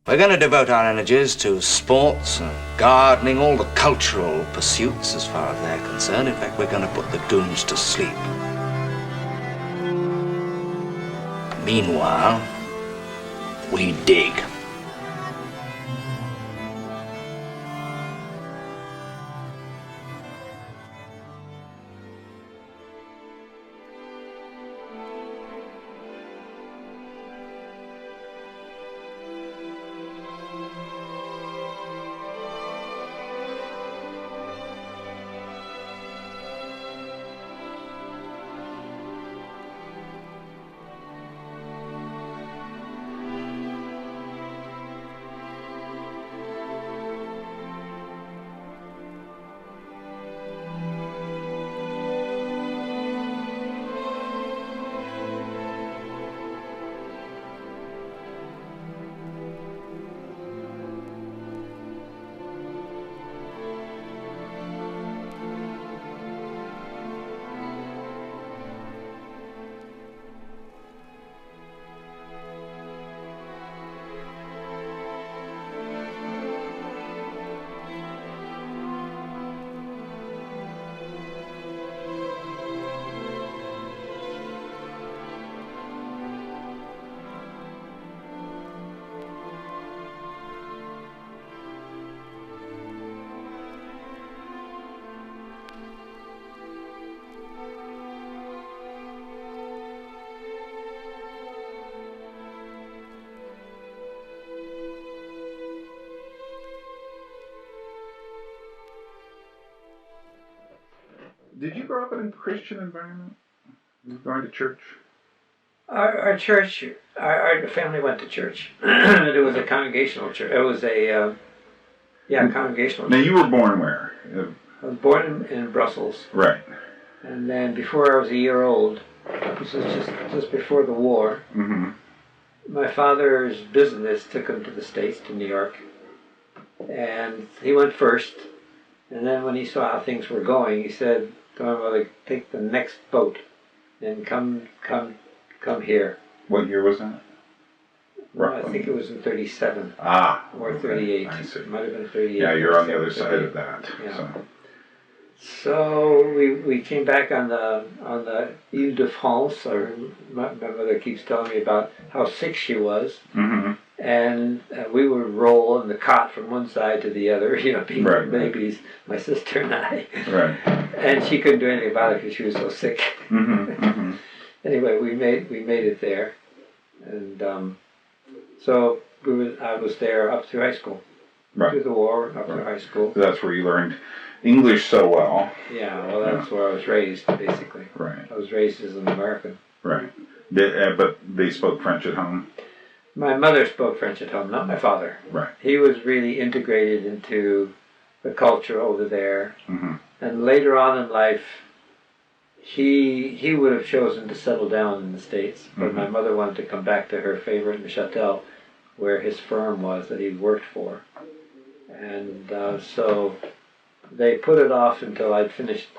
We're going to devote our energies to sports and gardening, all the cultural pursuits as far as they're concerned. In fact, we're going to put the Doones to sleep. Meanwhile, we dig. Did you grow up in a Christian environment? Were you going to church? Our church, our family went to church. It was a congregational church. It was a, congregational Now, church. you were born where? I was born in Brussels. Right. And then before I was a year old, this was just before the war, my father's business took him to the States, to New York. And he went first. And then when he saw how things were going, he said to my mother, take the next boat and come here. What year was that? Well, I think it was in 37. Or 38. I see. It might have been 38. Yeah, you're on the other side of that. Yeah. So we came back on the Ile de France. My mother keeps telling me about how sick she was. And we would roll in the cot from one side to the other, being babies, my sister and I. Right. And she couldn't do anything about it because she was so sick. Anyway, we made it there, and so I was there up through high school. Right. Through the war, up through high school. So that's where you learned English so well. Yeah, well, that's where I was raised, basically. Right. I was raised as an American. Right. But they spoke French at home? My mother spoke French at home, not my father. Right. He was really integrated into the culture over there. And later on in life, he would have chosen to settle down in the States. But my mother wanted to come back to her favorite Neuchâtel, where his firm was that he worked for. And so they put it off until I'd finished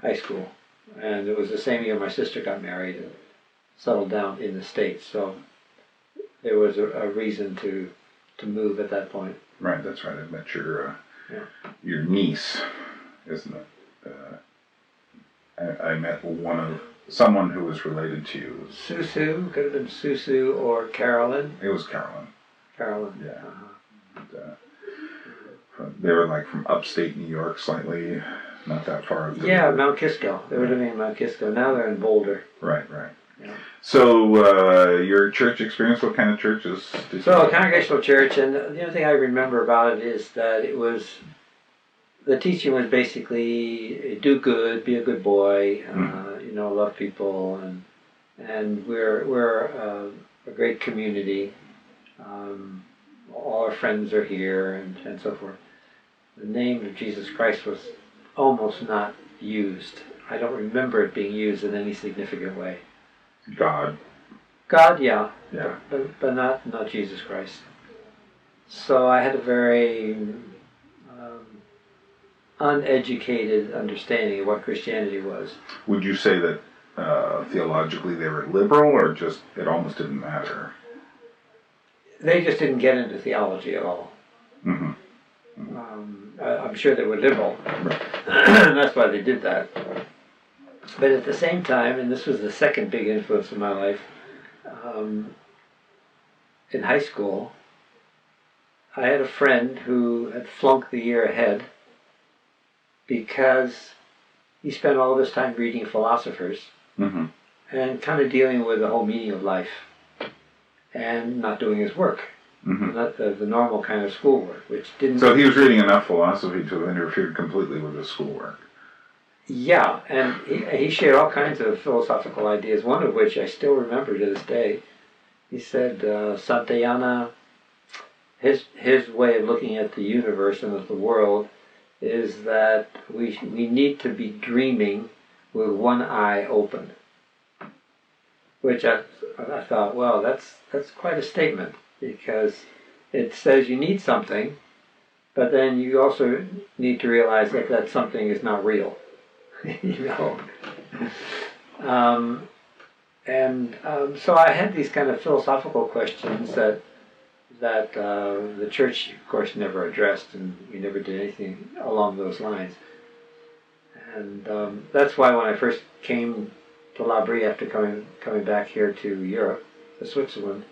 high school. And it was the same year my sister got married and settled down in the States. So there was a reason to move at that point. Right, that's right. I met your niece, isn't it? I met someone who was related to you. Susu, could have been Susu or Carolyn. It was Carolyn. Carolyn. Yeah. They were like from upstate New York, slightly, not that far. Yeah, Mount Kisco. They were living in Mount Kisco. Now they're in Boulder. Right. Yeah. So, your church experience, what kind of churches did you So, a congregational church, and the only thing I remember about it is that the teaching was basically do good, be a good boy, love people, and we're a great community. All our friends are here, and so forth. The name of Jesus Christ was almost not used. I don't remember it being used in any significant way. God, yeah. But not Jesus Christ. So I had a very uneducated understanding of what Christianity was. Would you say that theologically they were liberal, or just it almost didn't matter? they just didn't get into theology at all. Mm-hmm. I'm sure they were liberal, and that's why they did that. But at the same time, and this was the second big influence in my life, in high school, I had a friend who had flunked the year ahead because he spent all of his time reading philosophers and kind of dealing with the whole meaning of life and not doing his work. Not the normal kind of schoolwork, which didn't... So he was reading enough philosophy to have interfered completely with his schoolwork. Yeah, and he shared all kinds of philosophical ideas, one of which I still remember to this day. He said, Santayana, his way of looking at the universe and at the world is that we need to be dreaming with one eye open. Which I thought, well, that's quite a statement, because it says you need something, but then you also need to realize that that something is not real, you know. So I had these kind of philosophical questions that the church, of course, never addressed, and we never did anything along those lines. And that's why when I first came to Laughery after coming back here to Europe, to Switzerland,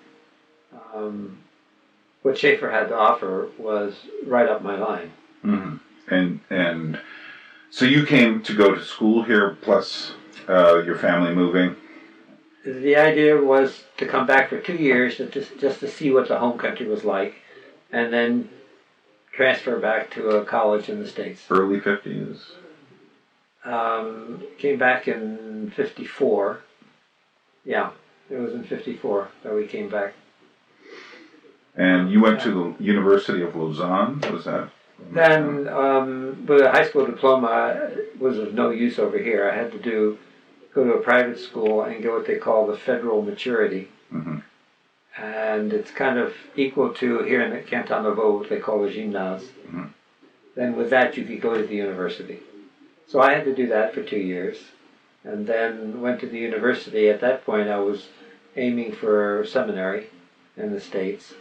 what Schaeffer had to offer was right up my line. And so you came to go to school here, plus your family moving? The idea was to come back for 2 years just to see what the home country was like, and then transfer back to a college in the States. Early 50s? Came back in 54. Yeah, it was in 54 that we came back. And you went to the University of Lausanne, was that? Then, but a high school diploma was of no use over here. I had to go to a private school and get what they call the federal maturity. And it's kind of equal to, here in the Canton of Vaud, what they call the gymnase. Then with that, you could go to the university. So I had to do that for 2 years, and then went to the university. At that point, I was aiming for seminary in the States.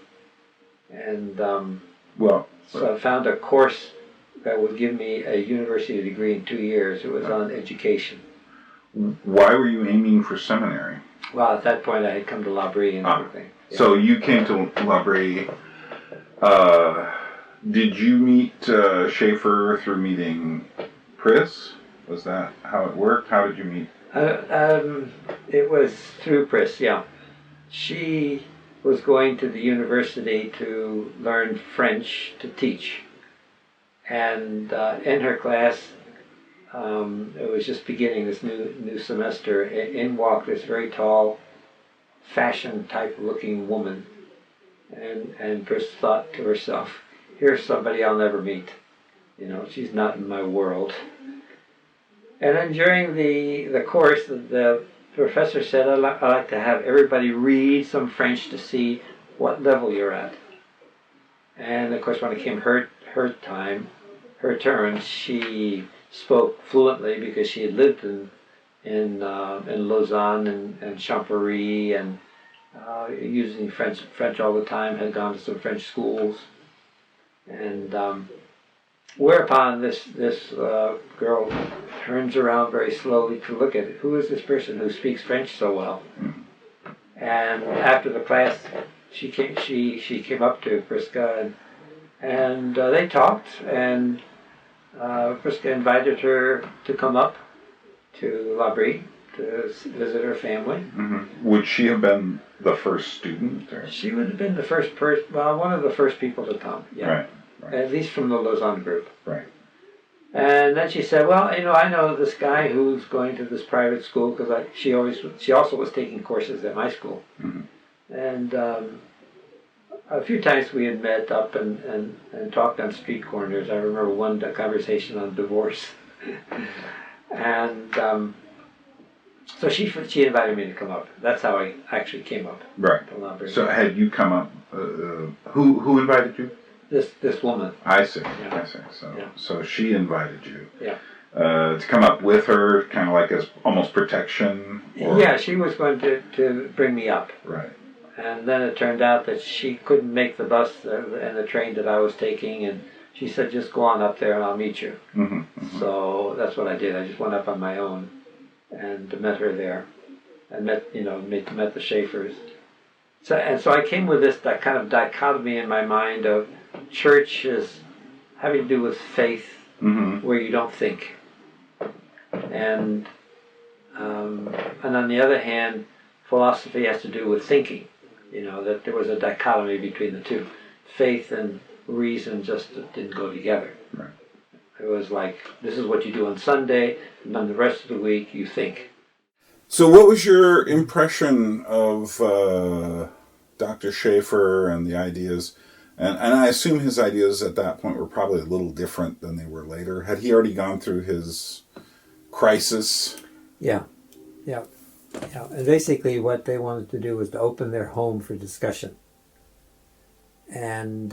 And so I found a course that would give me a university degree in 2 years. It was on education. Why were you aiming for seminary? Well, at that point I had come to Laughery and everything. Yeah. So you came to Laughery. Did you meet Schaeffer through meeting Pris? Was that how it worked? How did you meet? It was through Pris, yeah. She was going to the university to learn French to teach. And in her class, it was just beginning this new semester, in walked this very tall, fashion type looking woman. And Pris thought to herself, here's somebody I'll never meet. You know, she's not in my world. And then during the course, the professor said, I'd like to have everybody read some French to see what level you're at. And of course, when it came her turn, she spoke fluently because she had lived in Lausanne and Champéry and using French all the time, had gone to some French schools. And whereupon this girl turns around very slowly to look at it. Who is this person who speaks French so well? And after the class, she came up to Priscilla and they talked, and Priscilla invited her to come up to Laughery to visit her family. Would she have been the first student? Or? She would have been the first person, well, one of the first people to come. Yeah. Right. At least from the Lausanne group. Right. And then she said, well, you know, I know this guy who's going to this private school, because she also was taking courses at my school. And a few times we had met up and talked on street corners. I remember one conversation on divorce. And so she invited me to come up. That's how I actually came up. Right. So had you come up, who invited you? This woman. I see. Yeah. I see. So she invited you. Yeah. To come up with her, kind of like as almost protection. Or? Yeah, she was going to bring me up. Right. And then it turned out that she couldn't make the bus and the train that I was taking, and she said, just go on up there and I'll meet you. So that's what I did. I just went up on my own and met her there, and met the Schaeffers. So I came with that kind of dichotomy in my mind of church is having to do with faith, where you don't think, and on the other hand, philosophy has to do with thinking. That there was a dichotomy between the two. Faith and reason just didn't go together. Right. It was like, this is what you do on Sunday, and then the rest of the week you think. So what was your impression of Dr. Schaeffer and the ideas? And I assume his ideas at that point were probably a little different than they were later. Had he already gone through his crisis? Yeah. And basically what they wanted to do was to open their home for discussion. And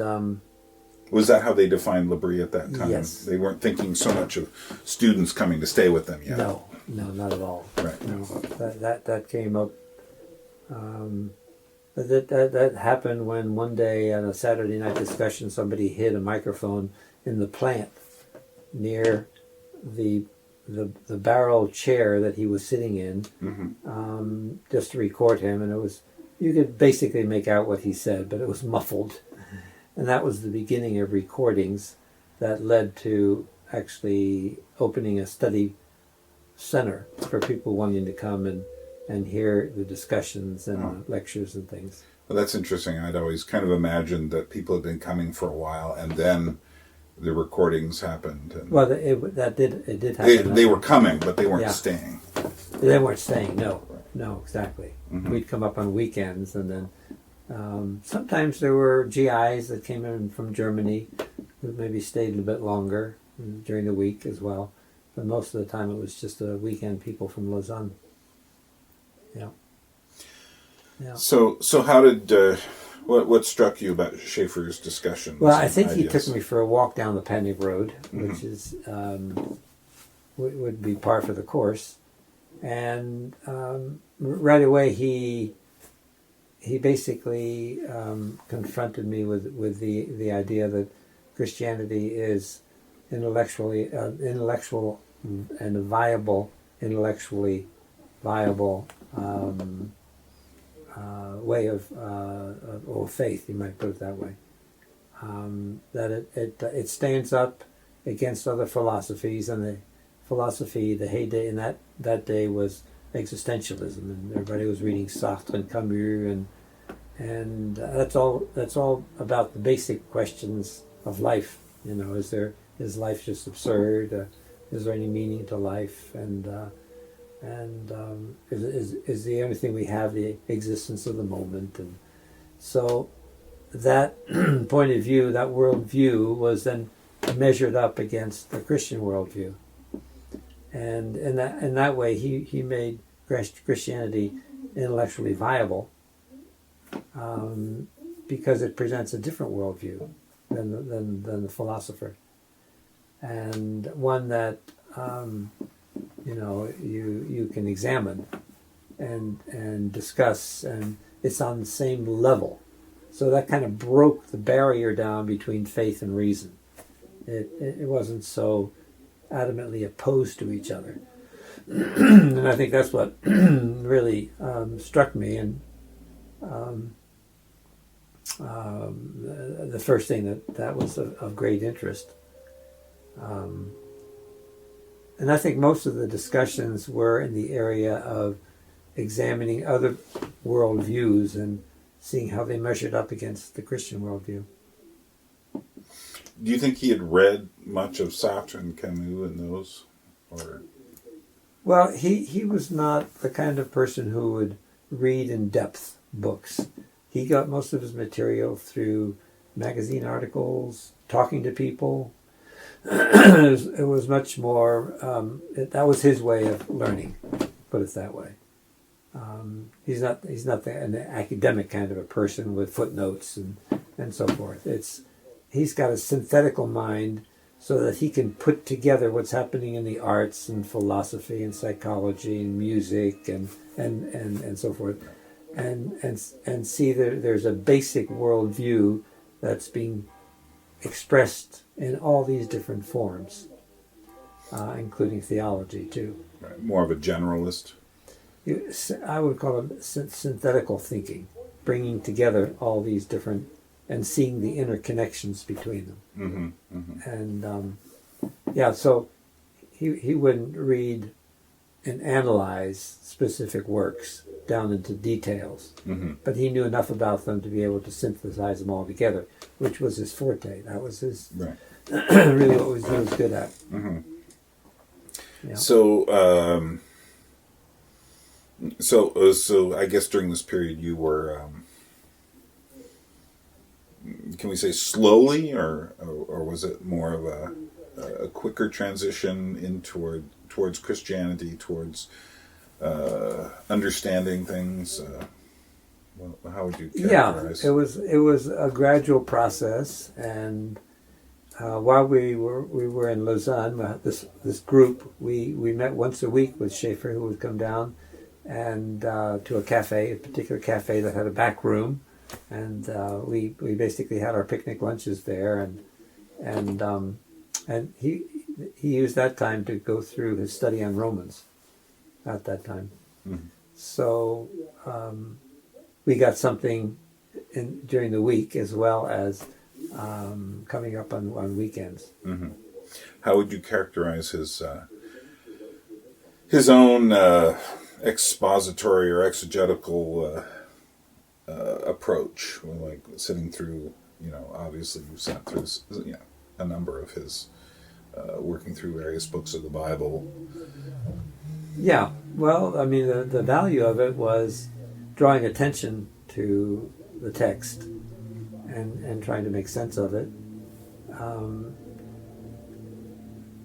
was that how they defined L'Abri at that time? Yes. They weren't thinking so much of students coming to stay with them yet. No, not at all. Right. No, that came up. That happened when one day on a Saturday night discussion, somebody hid a microphone in the plant near the barrel chair that he was sitting in, just to record him, and you could basically make out what he said, but it was muffled. And that was the beginning of recordings that led to actually opening a study center for people wanting to come and hear the discussions and lectures and things. Well, that's interesting. I'd always kind of imagined that people had been coming for a while, and then the recordings happened. And well, it did happen. They were coming, but they weren't staying. They weren't staying. No, exactly. We'd come up on weekends, and then sometimes there were GIs that came in from Germany who maybe stayed a bit longer during the week as well. But most of the time it was just weekend people from Lausanne. Yeah. So how did what struck you about Schaeffer's discussions? Well, I think ideas? he took me for a walk down the Panic Road, which is would be par for the course, and right away he basically confronted me with the idea that Christianity is intellectual and intellectually viable way of or faith, you might put it that way. That it stands up against other philosophies, and the philosophy, the heyday in that day was existentialism, and everybody was reading Sartre and Camus, and that's all about the basic questions of life. Is life just absurd? Is there any meaning to life? And is the only thing we have the existence of the moment? And so that point of view, that worldview, was then measured up against the Christian worldview, and in that way he made Christianity intellectually viable, because it presents a different worldview than the philosopher, and one that you can examine and discuss, and it's on the same level. So that kind of broke the barrier down between faith and reason. It wasn't so adamantly opposed to each other. And I think that's what really struck me, and the first thing that was of great interest. And I think most of the discussions were in the area of examining other worldviews and seeing how they measured up against the Christian worldview. Do you think he had read much of Sartre and Camus and those? Or? Well, he was not the kind of person who would read in-depth books. He got most of his material through magazine articles, talking to people. It was much more, that was his way of learning, put it that way. He's not an academic kind of a person with footnotes and so forth. He's got a synthetical mind so that he can put together what's happening in the arts and philosophy and psychology and music and so forth, and see that there's a basic worldview that's being expressed in all these different forms, including theology too. Right. More of a generalist. I would call it synthetical thinking, bringing together all these different and seeing the interconnections between them. Mm-hmm, mm-hmm. And so he wouldn't read and analyze specific works down into details, Mm-hmm. but he knew enough about them to be able to synthesize them all together, which was his forte. That was his Right. really what he was good at. Mm-hmm. Yeah. So I guess during this period you were, can we say slowly, or was it more of a quicker transition in towards Christianity, towards understanding things? How would you characterize? Yeah, it was a gradual process, and while we were in Lausanne, this group we met once a week with Schaeffer, who would come down and to a particular cafe that had a back room, and we basically had our picnic lunches there, and he used that time to go through his study on Romans at that time. Mm-hmm. So we got something during the week as well as coming up on weekends. Mm-hmm. How would you characterize his own expository or exegetical approach? Like sitting through, obviously you've sat through a number of his working through various books of the Bible. Yeah, well, I mean, the value of it was drawing attention to the text and trying to make sense of it.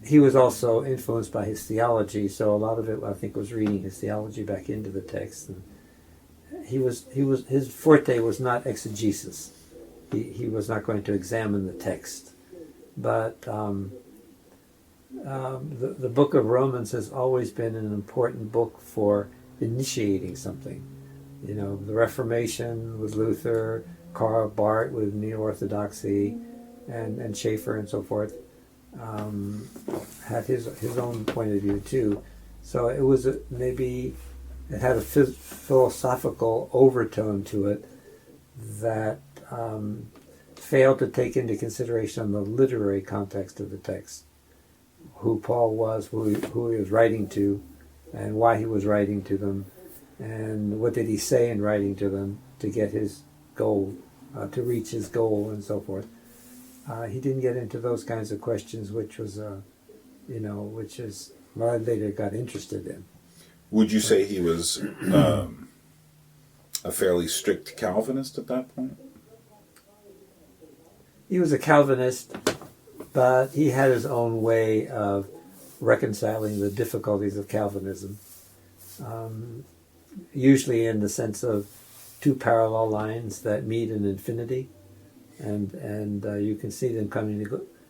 He was also influenced by his theology, so a lot of it, I think, was reading his theology back into the text. And his forte was not exegesis. He was not going to examine the text, but the book of Romans has always been an important book for initiating something. The Reformation with Luther, Karl Barth with Neo-Orthodoxy, and Schaeffer and so forth, had his own point of view too. So it was maybe it had a philosophical overtone to it that failed to take into consideration the literary context of the text, who Paul was, who he was writing to, and why he was writing to them, and what did he say in writing to them to get his goal, to reach his goal, and so forth. He didn't get into those kinds of questions, which is what I later got interested in. Would you say he was a fairly strict Calvinist at that point? He was a Calvinist, but he had his own way of reconciling the difficulties of Calvinism, usually in the sense of two parallel lines that meet in infinity, and you can see them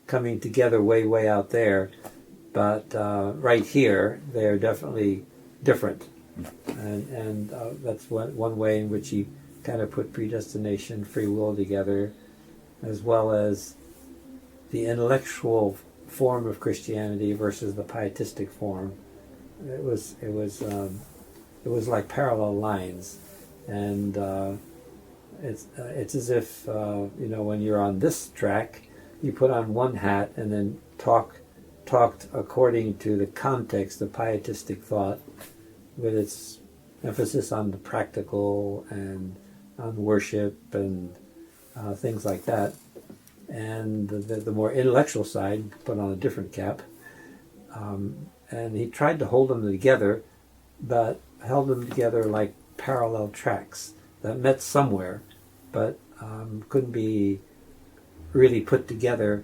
coming together way out there, but right here they're definitely different, and that's one way in which he kind of put predestination, free will together, as well as the intellectual form of Christianity versus the pietistic form. It was like parallel lines, and it's as if when you're on this track, you put on one hat and then talked according to the context of pietistic thought, with its emphasis on the practical and on worship and things like that. And the more intellectual side put on a different cap. And he tried to hold them together, but held them together like parallel tracks that met somewhere, but couldn't be really put together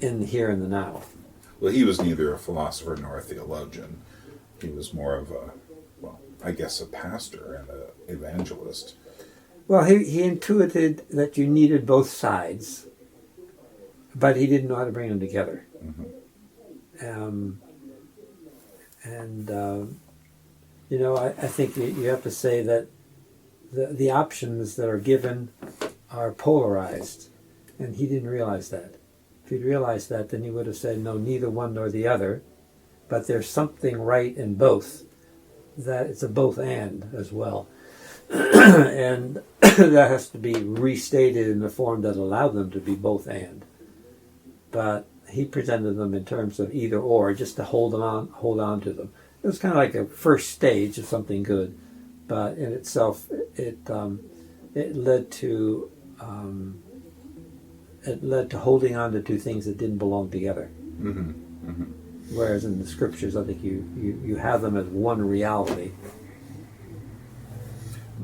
in the here and the now. Well, he was neither a philosopher nor a theologian. He was more of a pastor and an evangelist. Well, he intuited that you needed both sides, but he didn't know how to bring them together. Mm-hmm. I think you have to say that the options that are given are polarized, and he didn't realize that. If he'd realized that, then he would have said, no, neither one nor the other, but there's something right in both, that it's a both and as well. And that has to be restated in the form that allowed them to be both and. But he presented them in terms of either or, just to hold on to them. It was kind of like a first stage of something good, but in itself, it led to holding on to two things that didn't belong together. Mm-hmm. Mm-hmm. Whereas in the scriptures, I think you have them as one reality.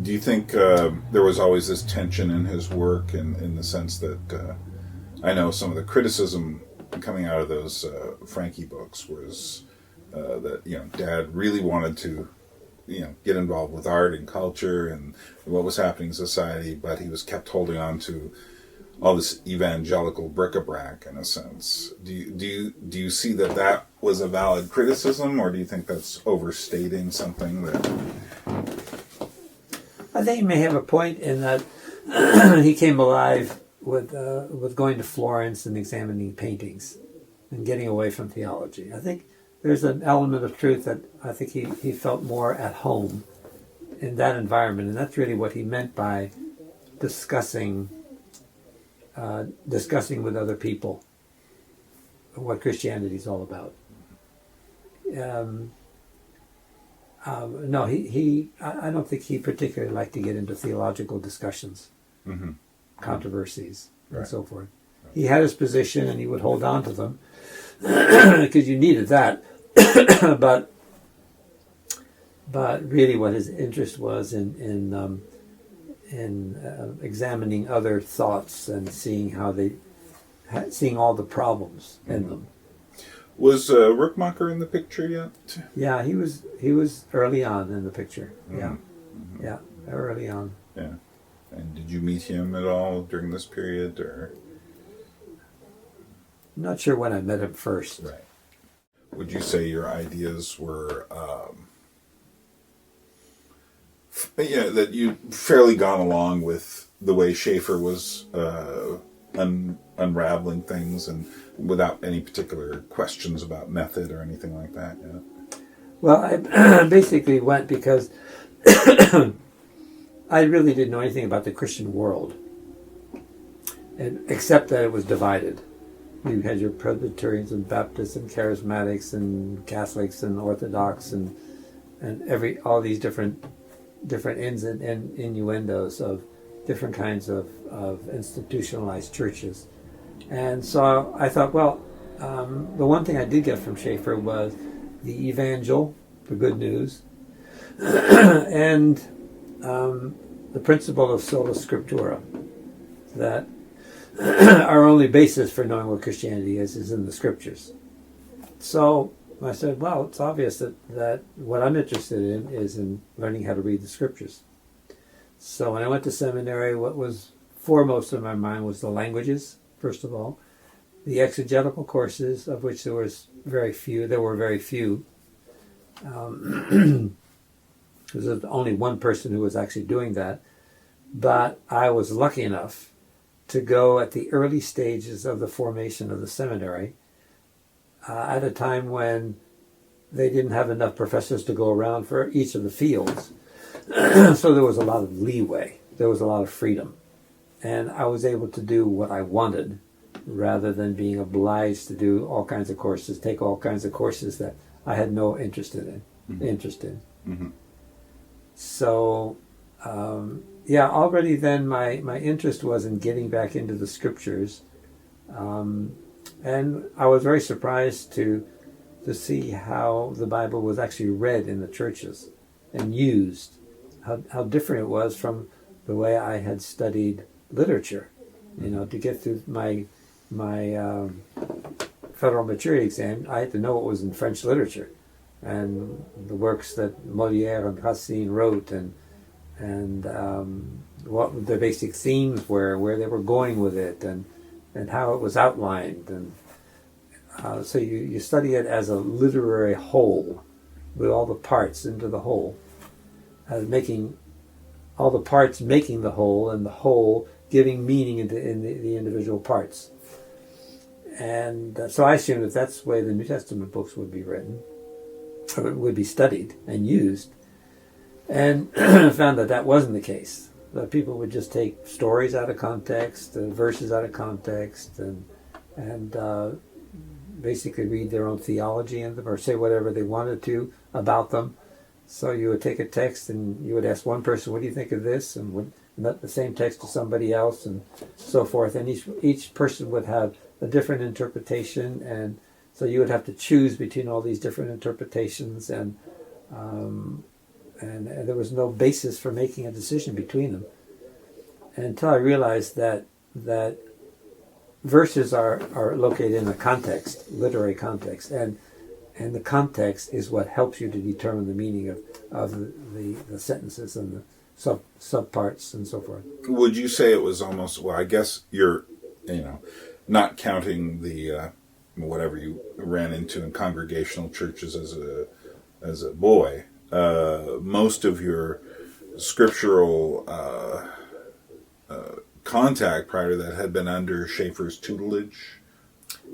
Do you think there was always this tension in his work, in the sense that I know some of the criticism coming out of those Franky books was that Dad really wanted to get involved with art and culture and what was happening in society, but he was kept holding on to all this evangelical bric-a-brac in a sense. Do you see that was a valid criticism, or do you think that's overstating something that? I think he may have a point in that he came alive with going to Florence and examining paintings and getting away from theology. I think there's an element of truth that I think he felt more at home in that environment, and that's really what he meant by discussing with other people what Christianity is all about. No, I don't think he particularly liked to get into theological discussions, Mm-hmm. controversies, and Right. so forth. He had his position, and he would hold on to them because you needed that. but really, what his interest was in examining other thoughts and seeing seeing all the problems in them. Was Rookmacher in the picture yet? Yeah, he was early on in the picture. Yeah, Mm-hmm. yeah, early on. Yeah. And did you meet him at all during this period, or? I'm not sure when I met him first. Right. Would you say your ideas were, that you fairly gone along with the way Schaeffer was unraveling things, and without any particular questions about method or anything like that? Yeah. Well, I basically went because I really didn't know anything about the Christian world, except that it was divided. You had your Presbyterians and Baptists and Charismatics and Catholics and Orthodox and all these different ins and innuendos of different kinds of institutionalized churches. And so I thought, well, the one thing I did get from Schaeffer was the evangel, the good news, and the principle of sola scriptura, that our only basis for knowing what Christianity is in the scriptures. So I said, well, it's obvious that what I'm interested in is in learning how to read the scriptures. So when I went to seminary, what was foremost in my mind was the languages, first of all, the exegetical courses, of which there were very few. There was only one person who was actually doing that. But I was lucky enough to go at the early stages of the formation of the seminary at a time when they didn't have enough professors to go around for each of the fields. So there was a lot of leeway. There was a lot of freedom. And I was able to do what I wanted rather than being obliged to do all kinds of courses, take all kinds of courses that I had no interest in. Mm-hmm. So, already then my interest was in getting back into the scriptures. And I was very surprised to see how the Bible was actually read in the churches and used, how different it was from the way I had studied literature. To get through my federal maturity exam, I had to know what was in French literature and the works that Molière and Racine wrote, and what the basic themes were, where they were going with it, and how it was outlined. And so you study it as a literary whole, with all the parts into the whole, making all the parts making the whole, and the whole giving meaning in the individual parts. And so I assumed that that's the way the New Testament books would be written, or would be studied and used, and found that that wasn't the case. That people would just take stories out of context, verses out of context, and basically read their own theology in them, or say whatever they wanted to about them. So you would take a text and you would ask one person, "What do you think of this?" and would not the same text to somebody else, and so forth. And each person would have a different interpretation, and so you would have to choose between all these different interpretations, and there was no basis for making a decision between them. And until I realized that verses are located in a context, literary context, and the context is what helps you to determine the meaning of the sentences and the subparts and so forth. Would you say it was almost, well, I guess you're, not counting the whatever you ran into in congregational churches as a boy, most of your scriptural contact prior to that had been under Schaeffer's tutelage.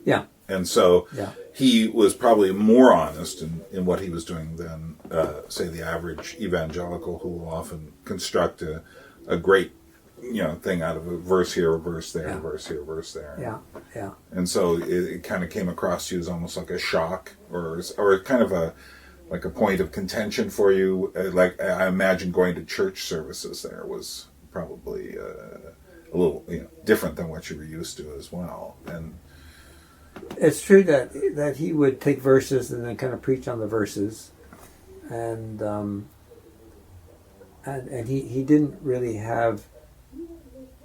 Yeah. And so yeah. He was probably more honest in what he was doing than, say, the average evangelical, who will often construct a great, thing out of a verse here, a verse there, yeah. a verse here, a verse there. Yeah, yeah. And so it kind of came across to you as almost like a shock, or kind of a point of contention for you. Like I imagine going to church services there was probably a little different than what you were used to as well. And it's true that he would take verses and then kind of preach on the verses, and he didn't really have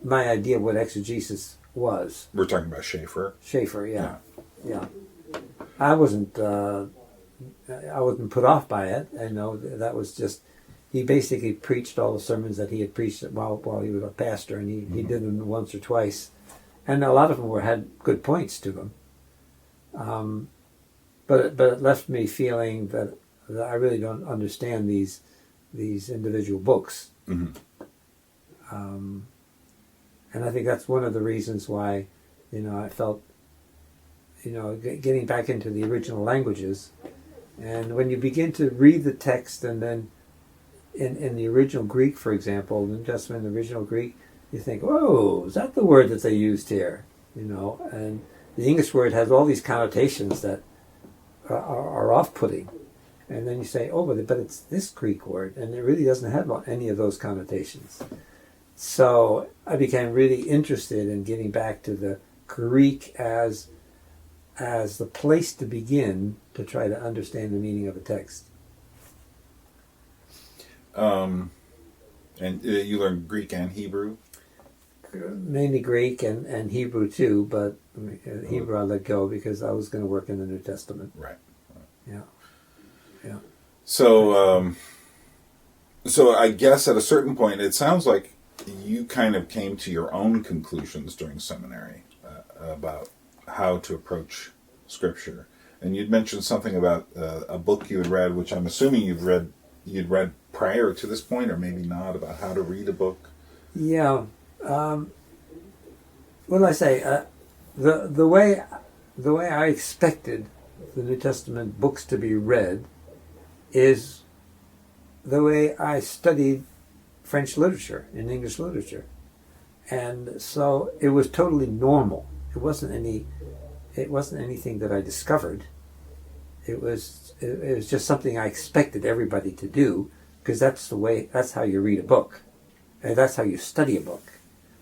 my idea of what exegesis was. We're talking about Schaeffer. Schaeffer, yeah. I wasn't put off by it. I know that was just, he basically preached all the sermons that he had preached while he was a pastor, and he did them once or twice, and a lot of them had good points to them. But it left me feeling that I really don't understand these individual books. Mm-hmm. And I think that's one of the reasons why, I felt, getting back into the original languages. And when you begin to read the text, and then in the original Greek, for example, the New Testament, the original Greek, you think, "Whoa, is that the word that they used here?" And the English word has all these connotations that are off-putting. And then you say, "Oh, but it's this Greek word," and it really doesn't have any of those connotations. So I became really interested in getting back to the Greek as the place to begin to try to understand the meaning of a text. And you learned Greek and Hebrew? Mainly Greek and Hebrew too, but Hebrew I let go because I was going to work in the New Testament. Right. Yeah. So I guess at a certain point, it sounds like you kind of came to your own conclusions during seminary about how to approach Scripture. And you'd mentioned something about a book you had read, which I'm assuming you'd read prior to this point, or maybe not, about how to read a book. Yeah. What did I say? The way I expected the New Testament books to be read is the way I studied French literature and English literature, and so it was totally normal. It wasn't anything that I discovered. It was just something I expected everybody to do, because that's how you read a book, and that's how you study a book.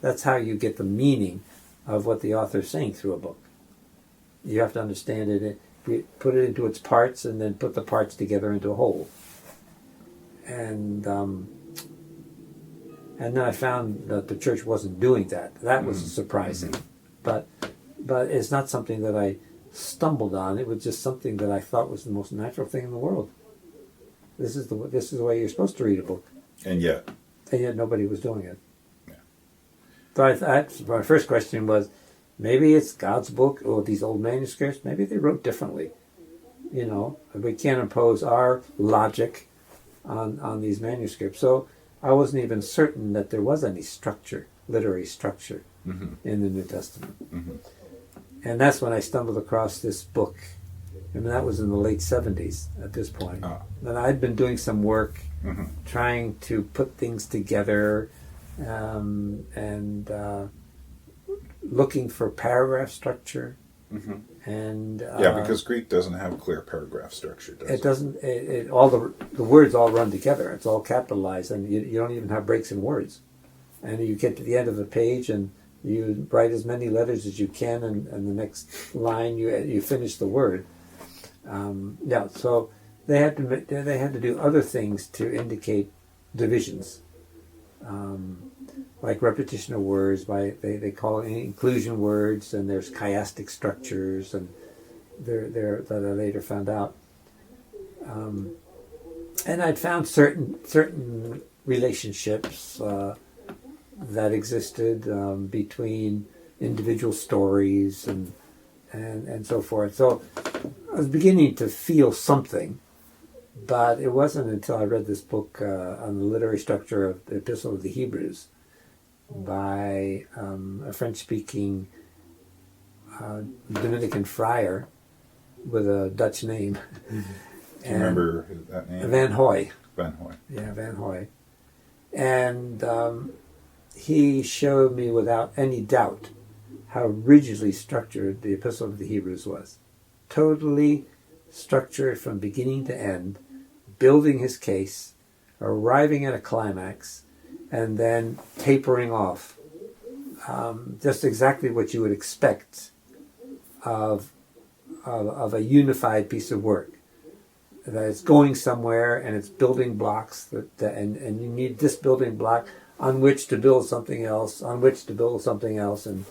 That's how you get the meaning of what the author is saying through a book. You have to understand it, you put it into its parts, and then put the parts together into a whole. And then I found that the church wasn't doing that. That was surprising. But it's not something that I stumbled on. It was just something that I thought was the most natural thing in the world. This is the way you're supposed to read a book. And yet nobody was doing it. Yeah. So my first question was, maybe it's God's book, or these old manuscripts. Maybe they wrote differently. We can't impose our logic on these manuscripts. So I wasn't even certain that there was any structure, literary structure, in the New Testament. And that's when I stumbled across this book. I mean, that was in the late 70s at this point. And I'd been doing some work trying to put things together and looking for paragraph structure. And because Greek doesn't have clear paragraph structure, does it? It doesn't. All the words all run together. It's all capitalized, and you don't even have breaks in words. And you get to the end of the page, and you write as many letters as you can, and the next line you finish the word. So they had to do other things to indicate divisions, like repetition of words. They call it inclusion words, and there's chiastic structures, and that I later found out. And I'd found certain relationships that existed between individual stories and so forth. So I was beginning to feel something, but it wasn't until I read this book on the literary structure of the Epistle of the Hebrews by a French-speaking Dominican friar with a Dutch name. Do you remember that name? Van Hoy. Van Hoy. Yeah, Van Hoy. And he showed me without any doubt how rigidly structured the Epistle of the Hebrews was. Totally structured from beginning to end, building his case, arriving at a climax, and then tapering off. Just exactly what you would expect of a unified piece of work. That it's going somewhere and it's building blocks, and you need this building block on which to build something else, on which to build something else, and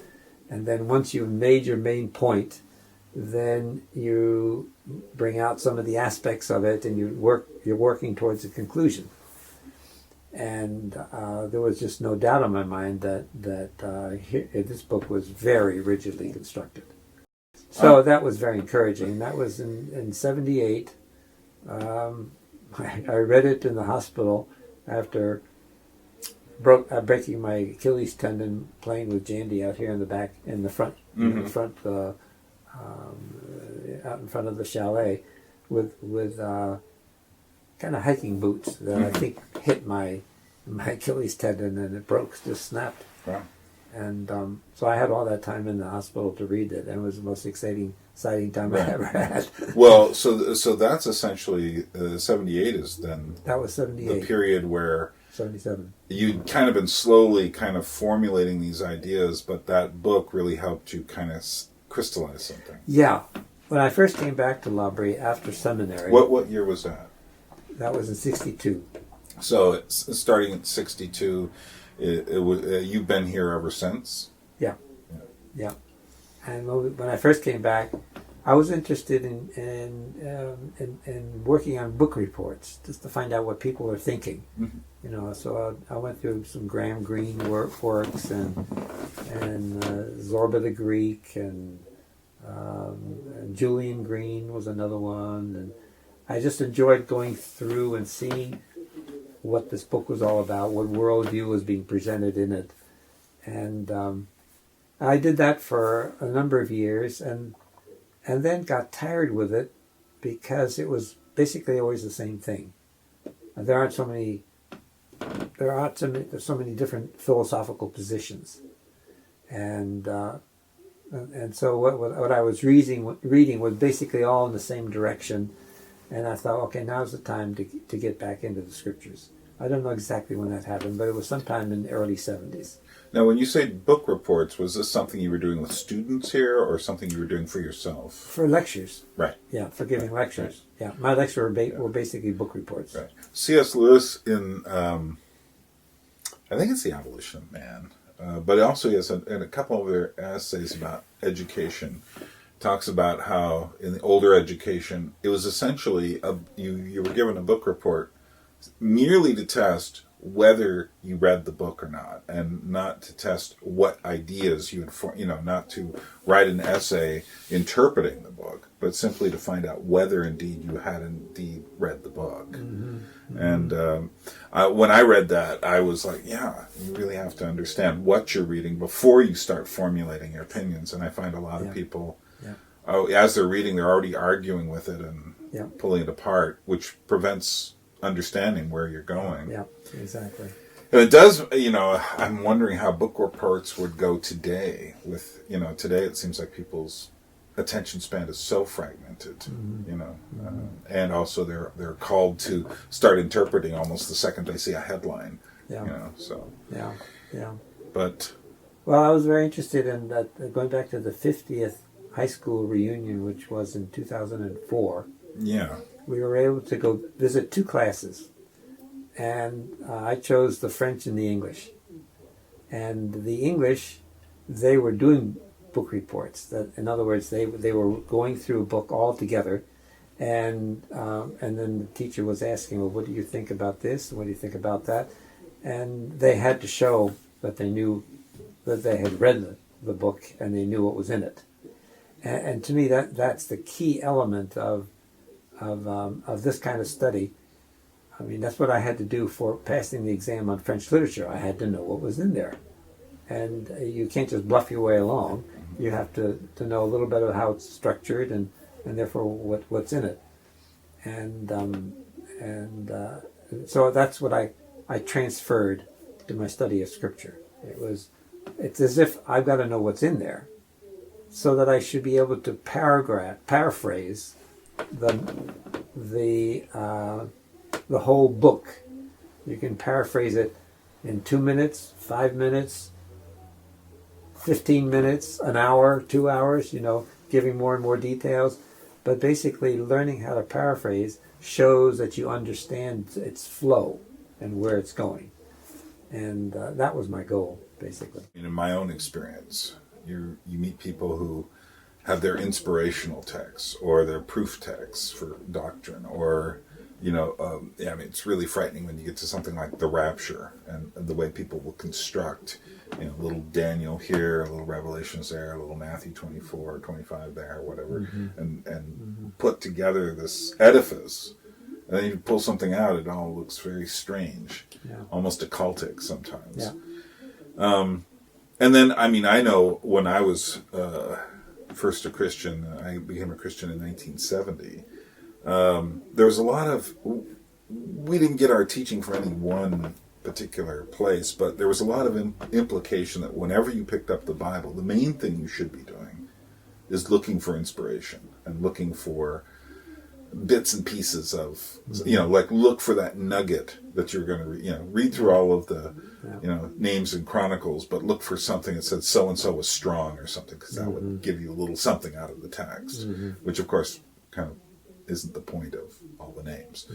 then once you've made your main point, then you bring out some of the aspects of it, and you're working towards a conclusion. And there was just no doubt in my mind that this book was very rigidly constructed. So that was very encouraging. That was in 78. I read it in the hospital after breaking my Achilles tendon playing with Jandy out here in the back, in the front, out in front of the chalet, with kind of hiking boots that I think hit my Achilles tendon, and it broke, just snapped. Wow. And so I had all that time in the hospital to read it, and it was the most exciting time I ever had. Well, so that's essentially 78 is then That was 78. the period where 77. you'd kind of been slowly kind of formulating these ideas, but that book really helped you kind of crystallize something. Yeah. When I first came back to Laughery after seminary, What year was that? that was in 62. So it's starting at 62. It was, you've been here ever since? Yeah. And when I first came back, I was interested in working on book reports, just to find out what people are thinking. So I went through some Graham Greene works and Zorba the Greek and Julian Green was another one, and I just enjoyed going through and seeing what this book was all about, what worldview was being presented in it. And I did that for a number of years and then got tired with it because it was basically always the same thing. There's so many different philosophical positions. And so what I was reading was basically all in the same direction. And I thought, okay, now's the time to get back into the scriptures. I don't know exactly when that happened, but it was sometime in the early 70s. Now, when you say book reports, was this something you were doing with students here or something you were doing for yourself? For lectures. Right. Yeah, for giving lectures. Right. Yeah, my lectures were basically book reports. Right. C.S. Lewis in, I think it's The Abolition of Man, but also he has in a couple of their essays about education, talks about how in the older education, it was essentially, you were given a book report merely to test whether you read the book or not, and not to test what ideas you had, not to write an essay interpreting the book, but simply to find out whether indeed you had indeed read the book. Mm-hmm. And when I read that, I was like, yeah, you really have to understand what you're reading before you start formulating your opinions. And I find a lot of people, as they're reading, they're already arguing with it and pulling it apart, which prevents understanding where you're going. Yeah, exactly. And it does, I'm wondering how book reports would go today. Today it seems like people's attention span is so fragmented, and also they're called to start interpreting almost the second they see a headline. But well, I was very interested in that, going back to the 50th high school reunion, which was in 2004. Yeah. We were able to go visit 2 classes, and I chose the French and the English. And the English, they were doing book reports. That, in other words, they were going through a book all together, and then the teacher was asking, well, what do you think about this? What do you think about that? And they had to show that they knew that they had read the book and they knew what was in it. And to me, that's the key element of this kind of study. I mean, that's what I had to do for passing the exam on French literature. I had to know what was in there. And you can't just bluff your way along. You have to know a little bit of how it's structured and therefore what's in it. And so that's what I transferred to my study of Scripture. It's as if I've got to know what's in there so that I should be able to paraphrase the whole book. You can paraphrase it in 2 minutes, 5 minutes, 15 minutes, an hour, 2 hours, giving more and more details. But basically learning how to paraphrase shows that you understand its flow and where it's going. And that was my goal, basically. In my own experience, you meet people who have their inspirational texts or their proof texts for doctrine, or it's really frightening when you get to something like the rapture and the way people will construct, a little Daniel here, a little Revelations there, a little Matthew 24, 25 there, whatever, and put together this edifice. And then you pull something out, it all looks very strange, almost occultic sometimes. Yeah. And then, I know when I was first a Christian, I became a Christian in 1970, there was a lot of, we didn't get our teaching from any one particular place, but there was a lot of implication that whenever you picked up the Bible, the main thing you should be doing is looking for inspiration and looking for bits and pieces of, look for that nugget that you're going to, read through all of the, names and chronicles, but look for something that said so-and-so was strong or something, because that would give you a little something out of the text, which of course kind of isn't the point of all the names.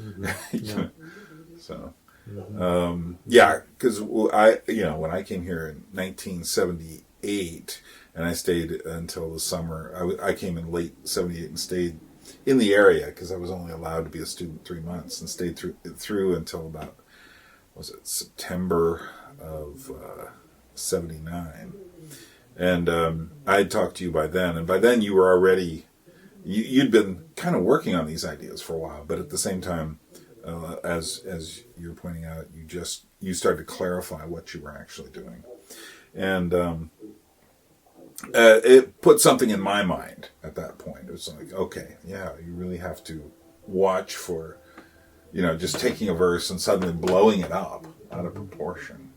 So, because when I came here in 1978 and I stayed until the summer, I came in late 78 and stayed in the area because I was only allowed to be a student 3 months, and stayed through until about, September of 79. And I had talked to you by then, and by then you were already, you'd been kind of working on these ideas for a while, but at the same time, as you're pointing out, you started to clarify what you were actually doing. And it put something in my mind at that point. It was like, okay, you really have to watch for, just taking a verse and suddenly blowing it up out of proportion.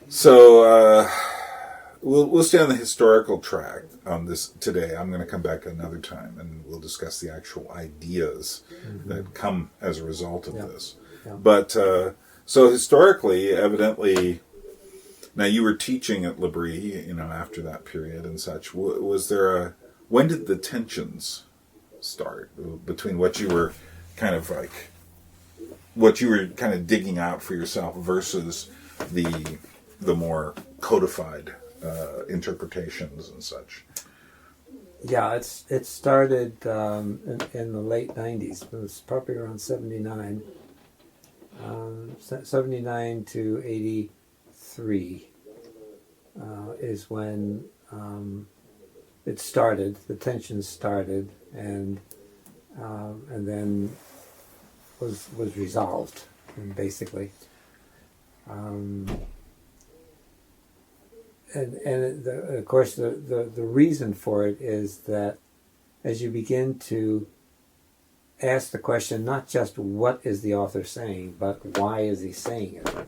So we'll stay on the historical track on this today. I'm going to come back another time and we'll discuss the actual ideas that come as a result of this. But so historically, evidently, now you were teaching at Laughery, after that period and such. When did the tensions start between what you were kind of digging out for yourself versus the more codified interpretations and such? Yeah, it started in the late 90s. It was probably around 79. 79 to 83 is when it started. The tension started, and then was resolved, basically. Of course, the reason for it is that as you begin to ask the question, not just what is the author saying, but why is he saying it,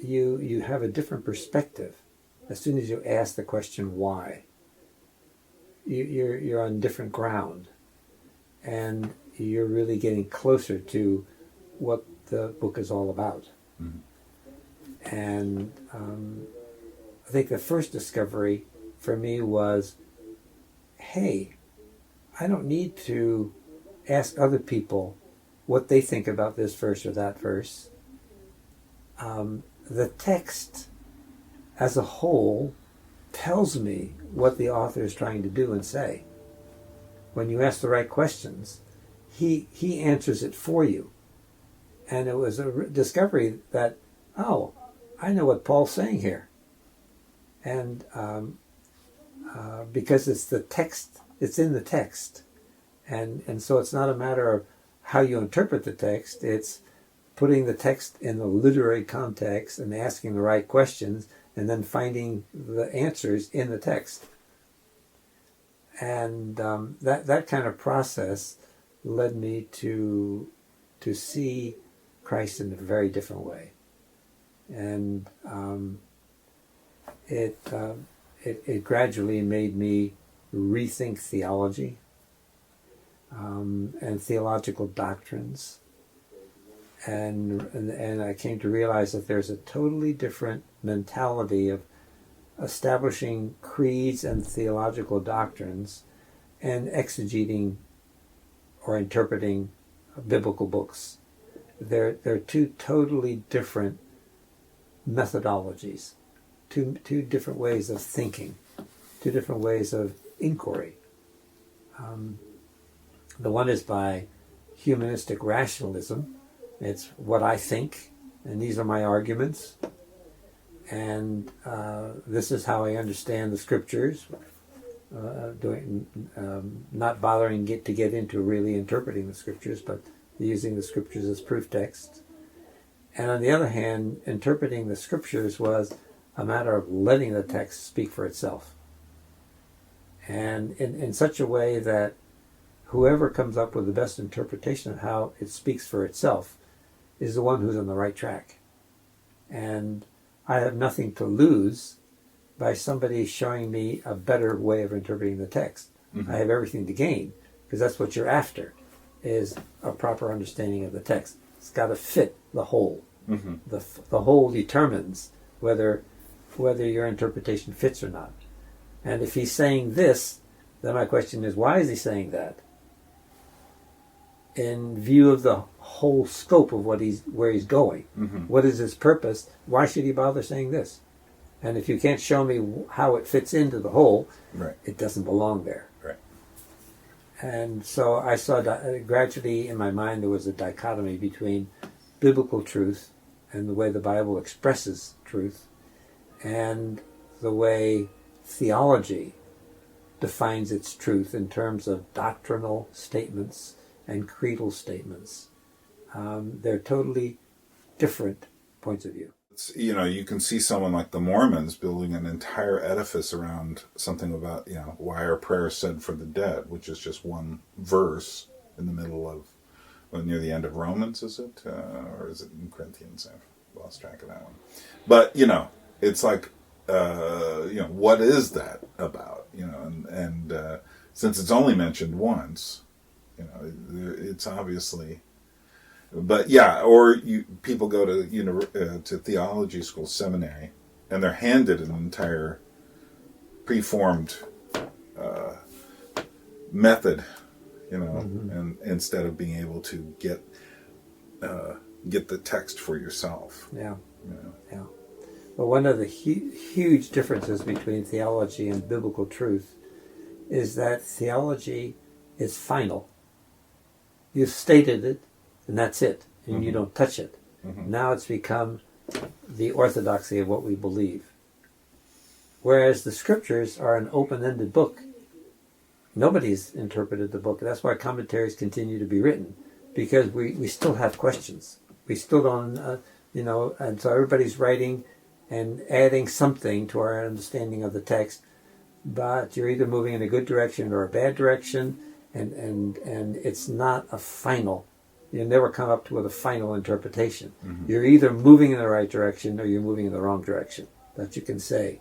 you have a different perspective as soon as you ask the question why. You're on different ground, and you're really getting closer to what the book is all about. Mm-hmm. And I think the first discovery for me was, hey, I don't need to ask other people what they think about this verse or that verse. The text as a whole tells me what the author is trying to do and say. When you ask the right questions, he answers it for you. And it was a discovery that, oh, I know what Paul's saying here. And because it's the text, it's in the text. And so it's not a matter of how you interpret the text, it's putting the text in the literary context and asking the right questions and then finding the answers in the text. And that kind of process led me to see Christ in a very different way. And it gradually made me rethink theology and theological doctrines. And I came to realize that there's a totally different mentality of establishing creeds and theological doctrines and exegeting or interpreting biblical books. They're two totally different methodologies, two different ways of thinking, two different ways of inquiry. The one is by humanistic rationalism. It's what I think, and these are my arguments, and this is how I understand the scriptures, not bothering to get into really interpreting the scriptures, but using the scriptures as proof texts. And on the other hand, interpreting the scriptures was a matter of letting the text speak for itself. And in such a way that whoever comes up with the best interpretation of how it speaks for itself is the one who's on the right track. And I have nothing to lose by somebody showing me a better way of interpreting the text. Mm-hmm. I have everything to gain, because that's what you're after, is a proper understanding of the text. It's got to fit the whole. Mm-hmm. The whole determines whether your interpretation fits or not. And if he's saying this, then my question is, why is he saying that? In view of the whole scope of where he's going. Mm-hmm. What is his purpose? Why should he bother saying this? And if you can't show me how it fits into the whole, right, it doesn't belong there. Right. And so I saw gradually in my mind there was a dichotomy between biblical truth and the way the Bible expresses truth and the way theology defines its truth in terms of doctrinal statements and creedal statements. They're totally different points of view. You can see someone like the Mormons building an entire edifice around something about, why are prayers said for the dead, which is just one verse in the middle of, near the end of Romans, is it? Or is it in Corinthians? I've lost track of that one. But, it's like, what is that about? And since it's only mentioned once, it's obviously... But yeah, or people go to theology school, seminary, and they're handed an entire preformed method, mm-hmm. and instead of being able to get the text for yourself. Yeah, yeah. But one of the huge differences between theology and biblical truth is that theology is final. you've stated it, and that's it, and you don't touch it. Now it's become the orthodoxy of what we believe. Whereas the scriptures are an open-ended book. Nobody's interpreted the book. That's why commentaries continue to be written, because we still have questions. We still don't, and so everybody's writing and adding something to our understanding of the text, but you're either moving in a good direction or a bad direction, and it's not a final. You never come up with a final interpretation. You're either moving in the right direction or you're moving in the wrong direction. That you can say.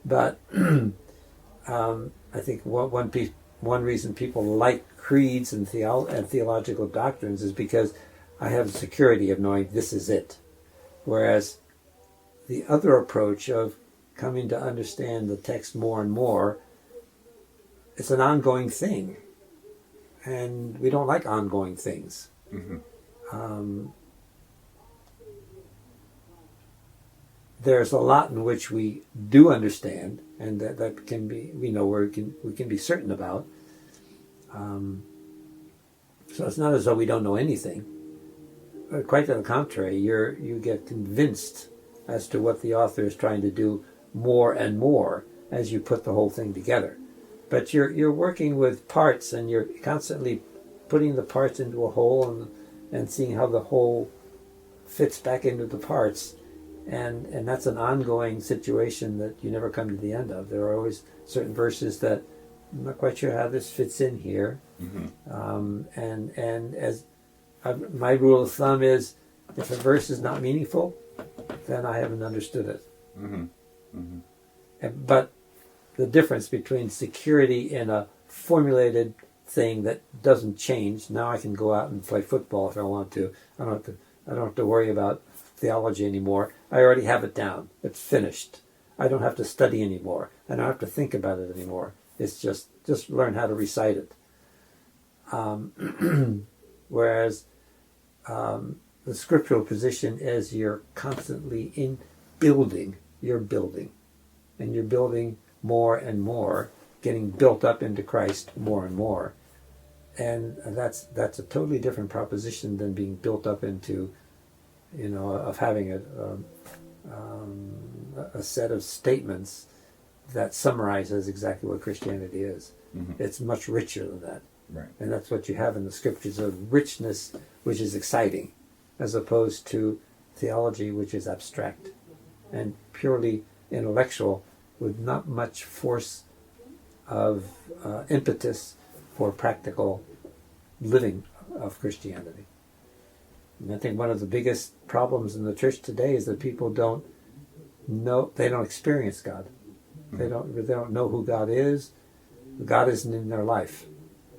But I think one reason people like creeds and theological doctrines is because I have the security of knowing this is it. Whereas the other approach of coming to understand the text more and more, it's an ongoing thing. And we don't like ongoing things. There's a lot in which we do understand, and that can be, we can be certain about. So it's not as though we don't know anything. Quite to the contrary, you get convinced as to what the author is trying to do more and more as you put the whole thing together. But you're working with parts, and you're constantly putting the parts into a whole and seeing how the whole fits back into the parts. And that's an ongoing situation that you never come to the end of. There are always certain verses that I'm not quite sure how this fits in here. And as my rule of thumb is, if a verse is not meaningful, then I haven't understood it. But the difference between security in a formulated thing that doesn't change. Now I can go out and play football if I want to. I don't have to worry about theology anymore. I already have it down. It's finished. I don't have to study anymore. I don't have to think about it anymore. It's just learn how to recite it. Whereas the scriptural position is you're constantly in building. You're building. And you're building more and more, getting built up into Christ more and more. And that's a totally different proposition than being built up into, of having a set of statements that summarizes exactly what Christianity is. It's much richer than that. Right. And that's what you have in the scriptures, a richness which is exciting, as opposed to theology which is abstract and purely intellectual with not much force of impetus for practical living of Christianity. And I think one of the biggest problems in the church today is that people don't experience God. They don't know who God is. God isn't in their life.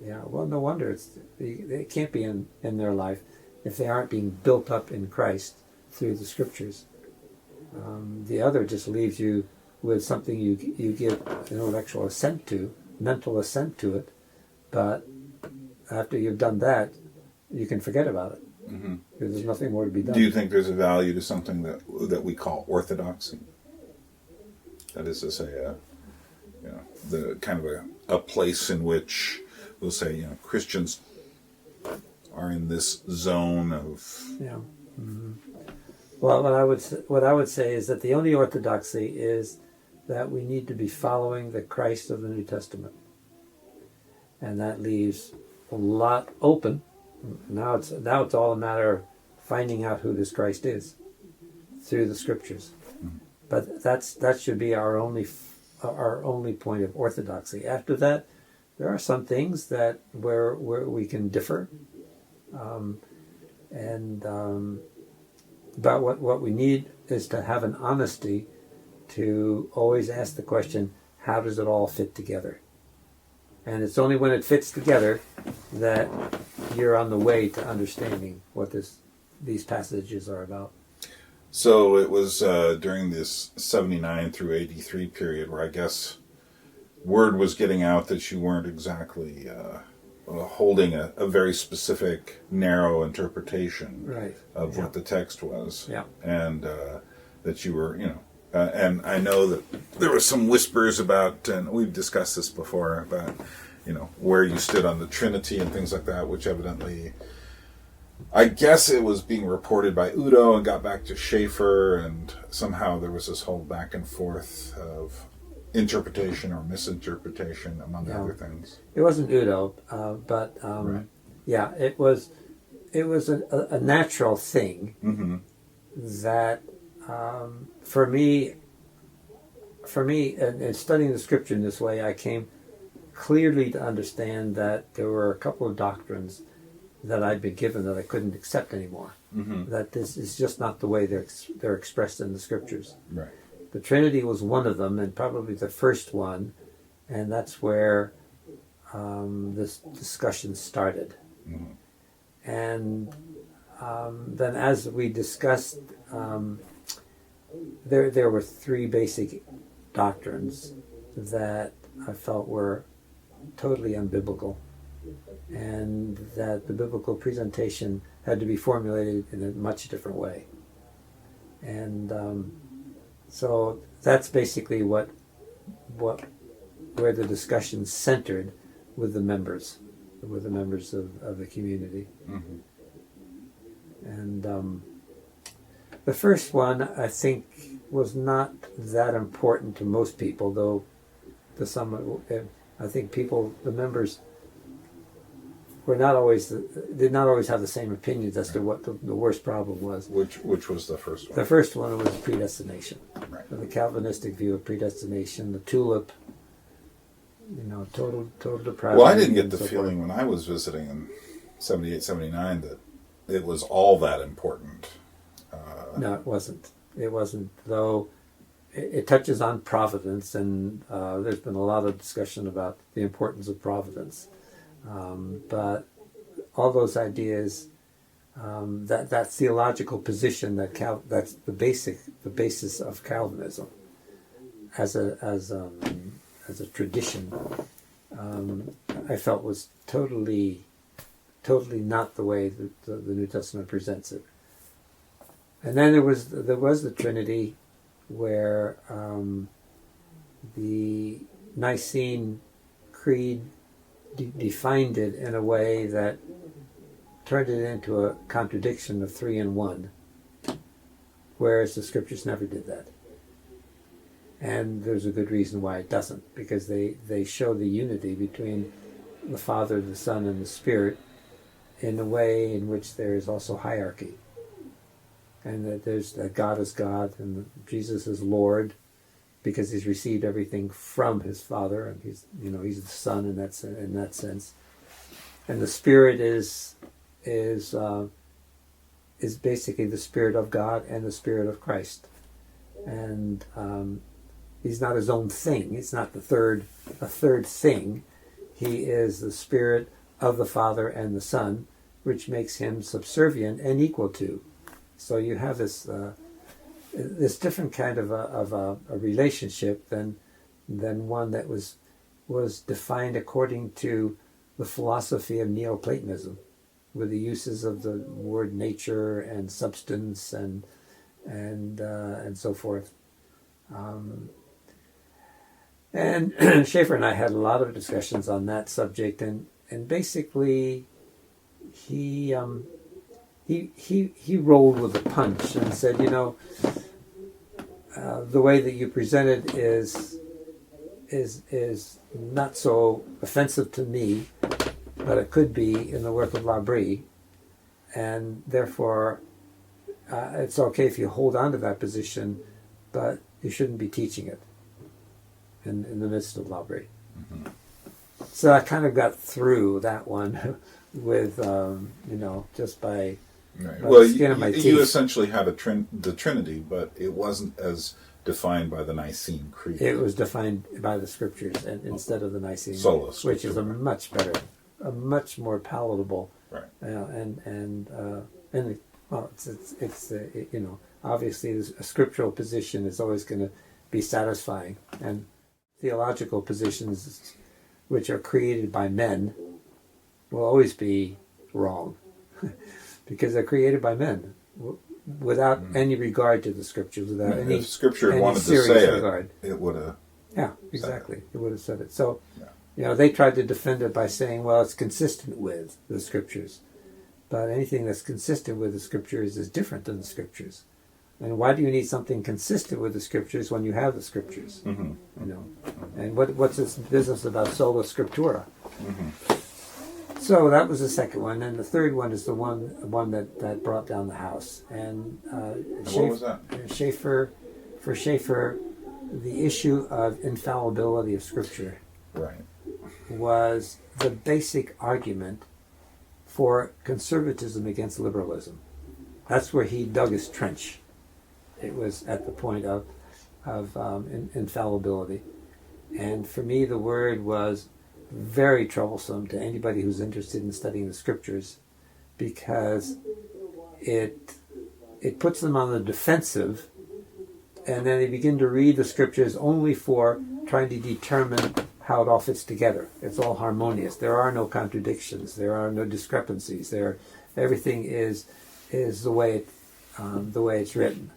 Yeah, well, no wonder it can't be in their life if they aren't being built up in Christ through the scriptures. The other just leaves you with something you give intellectual assent to, mental assent to it, but after you've done that, you can forget about it. Because there's nothing more to be done. Do you think there's a value to something that we call orthodoxy? That is to say, the kind of a place in which we'll say, Christians are in this zone of. Yeah. Well, what I would say is that the only orthodoxy is that we need to be following the Christ of the New Testament, and that leaves a lot open. Now it's all a matter of finding out who this Christ is through the scriptures. But that should be our only point of orthodoxy. After that, there are some things that where we can differ, but what we need is to have an honesty to always ask the question, how does it all fit together? And it's only when it fits together that you're on the way to understanding what these passages are about. So it was during this 79 through 83 period where I guess word was getting out that you weren't exactly holding a very specific, narrow interpretation of what the text was. Yeah. And that you were, and I know that there were some whispers about, and we've discussed this before, about, where you stood on the Trinity and things like that, which evidently, I guess it was being reported by Udo and got back to Schaeffer, and somehow there was this whole back and forth of interpretation or misinterpretation, among other things. It wasn't Udo, but Right. yeah, it was a natural thing that for me, and studying the scripture in this way, I came clearly to understand that there were a couple of doctrines that I'd been given that I couldn't accept anymore. That this is just not the way they're expressed in the scriptures. Right. The Trinity was one of them, and probably the first one, and that's where this discussion started. And then, as we discussed, there were three basic doctrines that I felt were totally unbiblical, and that the biblical presentation had to be formulated in a much different way. And so that's basically where the discussion centered with the members of the community. And the first one, I think, was not that important to most people, though I think the members did not always have the same opinions as to what the worst problem was. Which was the first one? The first one was predestination. Right. The Calvinistic view of predestination, the tulip, total depravity. Well, I didn't get the feeling when I was visiting in 78, 79 that it was all that important. No, it wasn't. It wasn't, though. It touches on providence, and there's been a lot of discussion about the importance of providence. But all those ideas, that theological position that's the basis of Calvinism as a tradition, I felt was totally not the way that the New Testament presents it. And then there was the Trinity, where the Nicene Creed defined it in a way that turned it into a contradiction of three in one, whereas the scriptures never did that. And there's a good reason why it doesn't, because they show the unity between the Father, the Son, and the Spirit in a way in which there is also hierarchy. And that God is God, and Jesus is Lord, because he's received everything from his Father, and he's the Son in that sense. And the Spirit is basically the Spirit of God and the Spirit of Christ. And he's not his own thing. It's not a third thing. He is the Spirit of the Father and the Son, which makes him subservient and equal to. So you have this different kind of a relationship than one that was defined according to the philosophy of Neoplatonism, with the uses of the word nature and substance and so forth. And Schaeffer and I had a lot of discussions on that subject, and basically he rolled with a punch and said, the way that you present it is not so offensive to me, but it could be in the work of Laughery, and therefore it's okay if you hold on to that position, but you shouldn't be teaching it in the midst of Laughery. So I kind of got through that one with just by Right. By Well, the skin of my you teeth. essentially had the Trinity, but it wasn't as defined by the Nicene Creed. It was defined by the scriptures instead of the Nicene, Sola which is a Scriptura. much better, a much more palatable, Right. obviously a scriptural position is always going to be satisfying, and theological positions which are created by men will always be wrong because they're created by men without any regard to the scriptures, without any If Scripture any wanted to serious say regard. it would have. Yeah, exactly. It would have said it. So, They tried to defend it by saying, well, it's consistent with the scriptures. But anything that's consistent with the scriptures is different than the scriptures. And why do you need something consistent with the scriptures when you have the scriptures? Mm-hmm. And what's this business about sola scriptura? Mm-hmm. So that was the second one, and the third one is the one that brought down the house. And what was that? For Schaeffer, the issue of infallibility of Scripture Right. was the basic argument for conservatism against liberalism. That's where he dug his trench. It was at the point of infallibility. And for me, the word was very troublesome to anybody who's interested in studying the scriptures, because it puts them on the defensive, and then they begin to read the scriptures only for trying to determine how it all fits together. It's all harmonious. There are no contradictions. There are no discrepancies. Everything is the way it's written,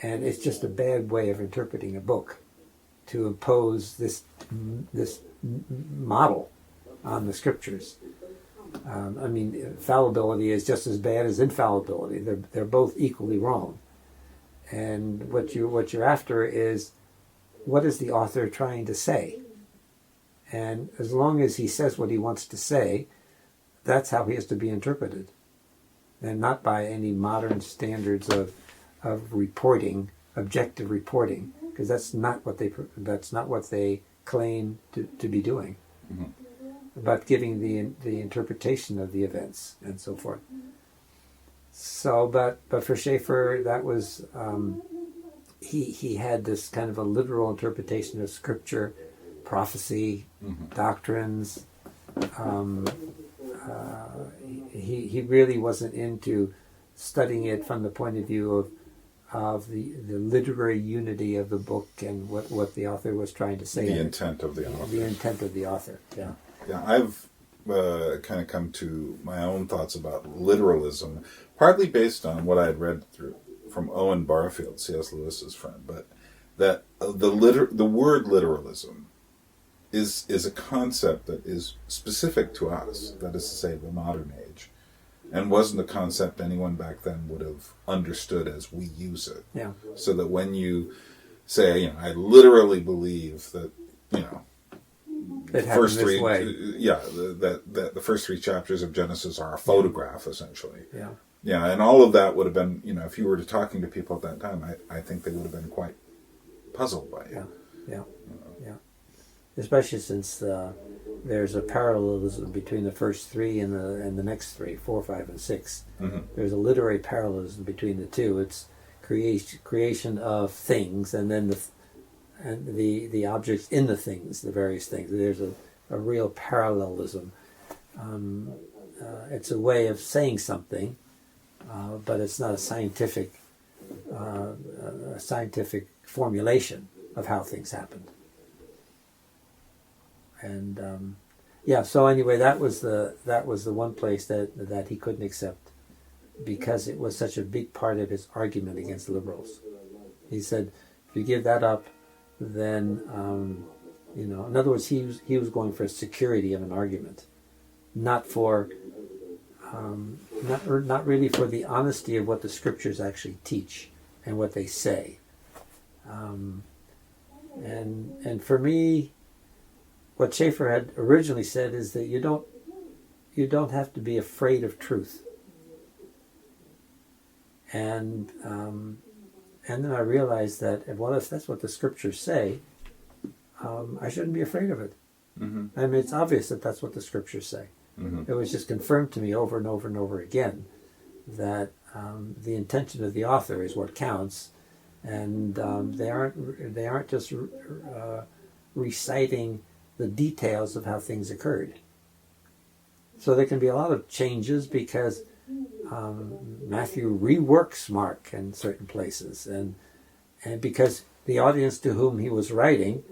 and it's just a bad way of interpreting a book, to impose this model on the scriptures. Fallibility is just as bad as infallibility. They're both equally wrong. And what you're after is, what is the author trying to say? And as long as he says what he wants to say, that's how he has to be interpreted, and not by any modern standards of reporting, objective reporting, because that's not what they claim to be doing, Mm-hmm. but giving the interpretation of the events and so forth. So, but for Schaeffer, that was he had this kind of a literal interpretation of Scripture, prophecy, Mm-hmm. doctrines. He really wasn't into studying it from the point of view of the literary unity of the book and what the author was trying to say. The intent of the author. The intent of the author, yeah. Yeah, I've kind of come to my own thoughts about literalism, partly based on what I had read from Owen Barfield, C.S. Lewis's friend, but that the word literalism is a concept that is specific to us, that is to say, the modern age, and wasn't a concept anyone back then would have understood as we use it. Yeah. So that when you say, I literally believe that, It happened first three, this way. that the first three chapters of Genesis are a photograph, essentially. Yeah. Yeah, and all of that would have been, if you were talking to people at that time, I think they would have been quite puzzled by it. Yeah. Especially since there's a parallelism between the first three and the next three, 4, 5, and 6. Mm-hmm. There's a literary parallelism between the two. It's creation of things, and then the objects in the things, the various things. There's a real parallelism. It's a way of saying something, but it's not a scientific formulation of how things happened. And so anyway, that was the one place that he couldn't accept, because it was such a big part of his argument against liberals. He said, if you give that up, then in other words, he was going for security of an argument, not for not really for the honesty of what the scriptures actually teach and what they say. And for me, what Schaeffer had originally said is that you don't have to be afraid of truth. And then I realized that if that's what the scriptures say, I shouldn't be afraid of it. Mm-hmm. I mean, it's obvious that that's what the scriptures say. Mm-hmm. It was just confirmed to me over and over and over again that the intention of the author is what counts, and they aren't just reciting the details of how things occurred. So there can be a lot of changes because Matthew reworks Mark in certain places, and because the audience to whom he was writing,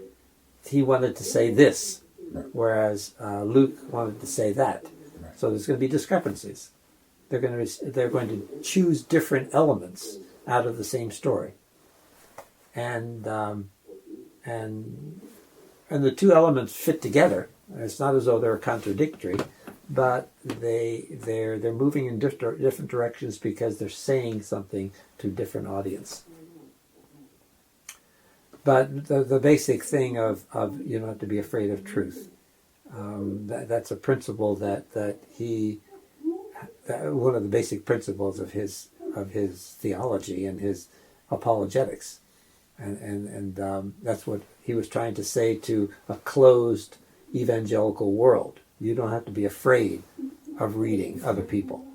he wanted to say this, whereas Luke wanted to say that. Right. So there's going to be discrepancies. They're going to choose different elements out of the same story, and and the two elements fit together. It's not as though they're contradictory, but they're moving in different directions because they're saying something to different audience. But the basic thing of you don't have to be afraid of truth. That's a principle that one of the basic principles of his theology and his apologetics, and that's what he was trying to say to a closed evangelical world. You don't have to be afraid of reading other people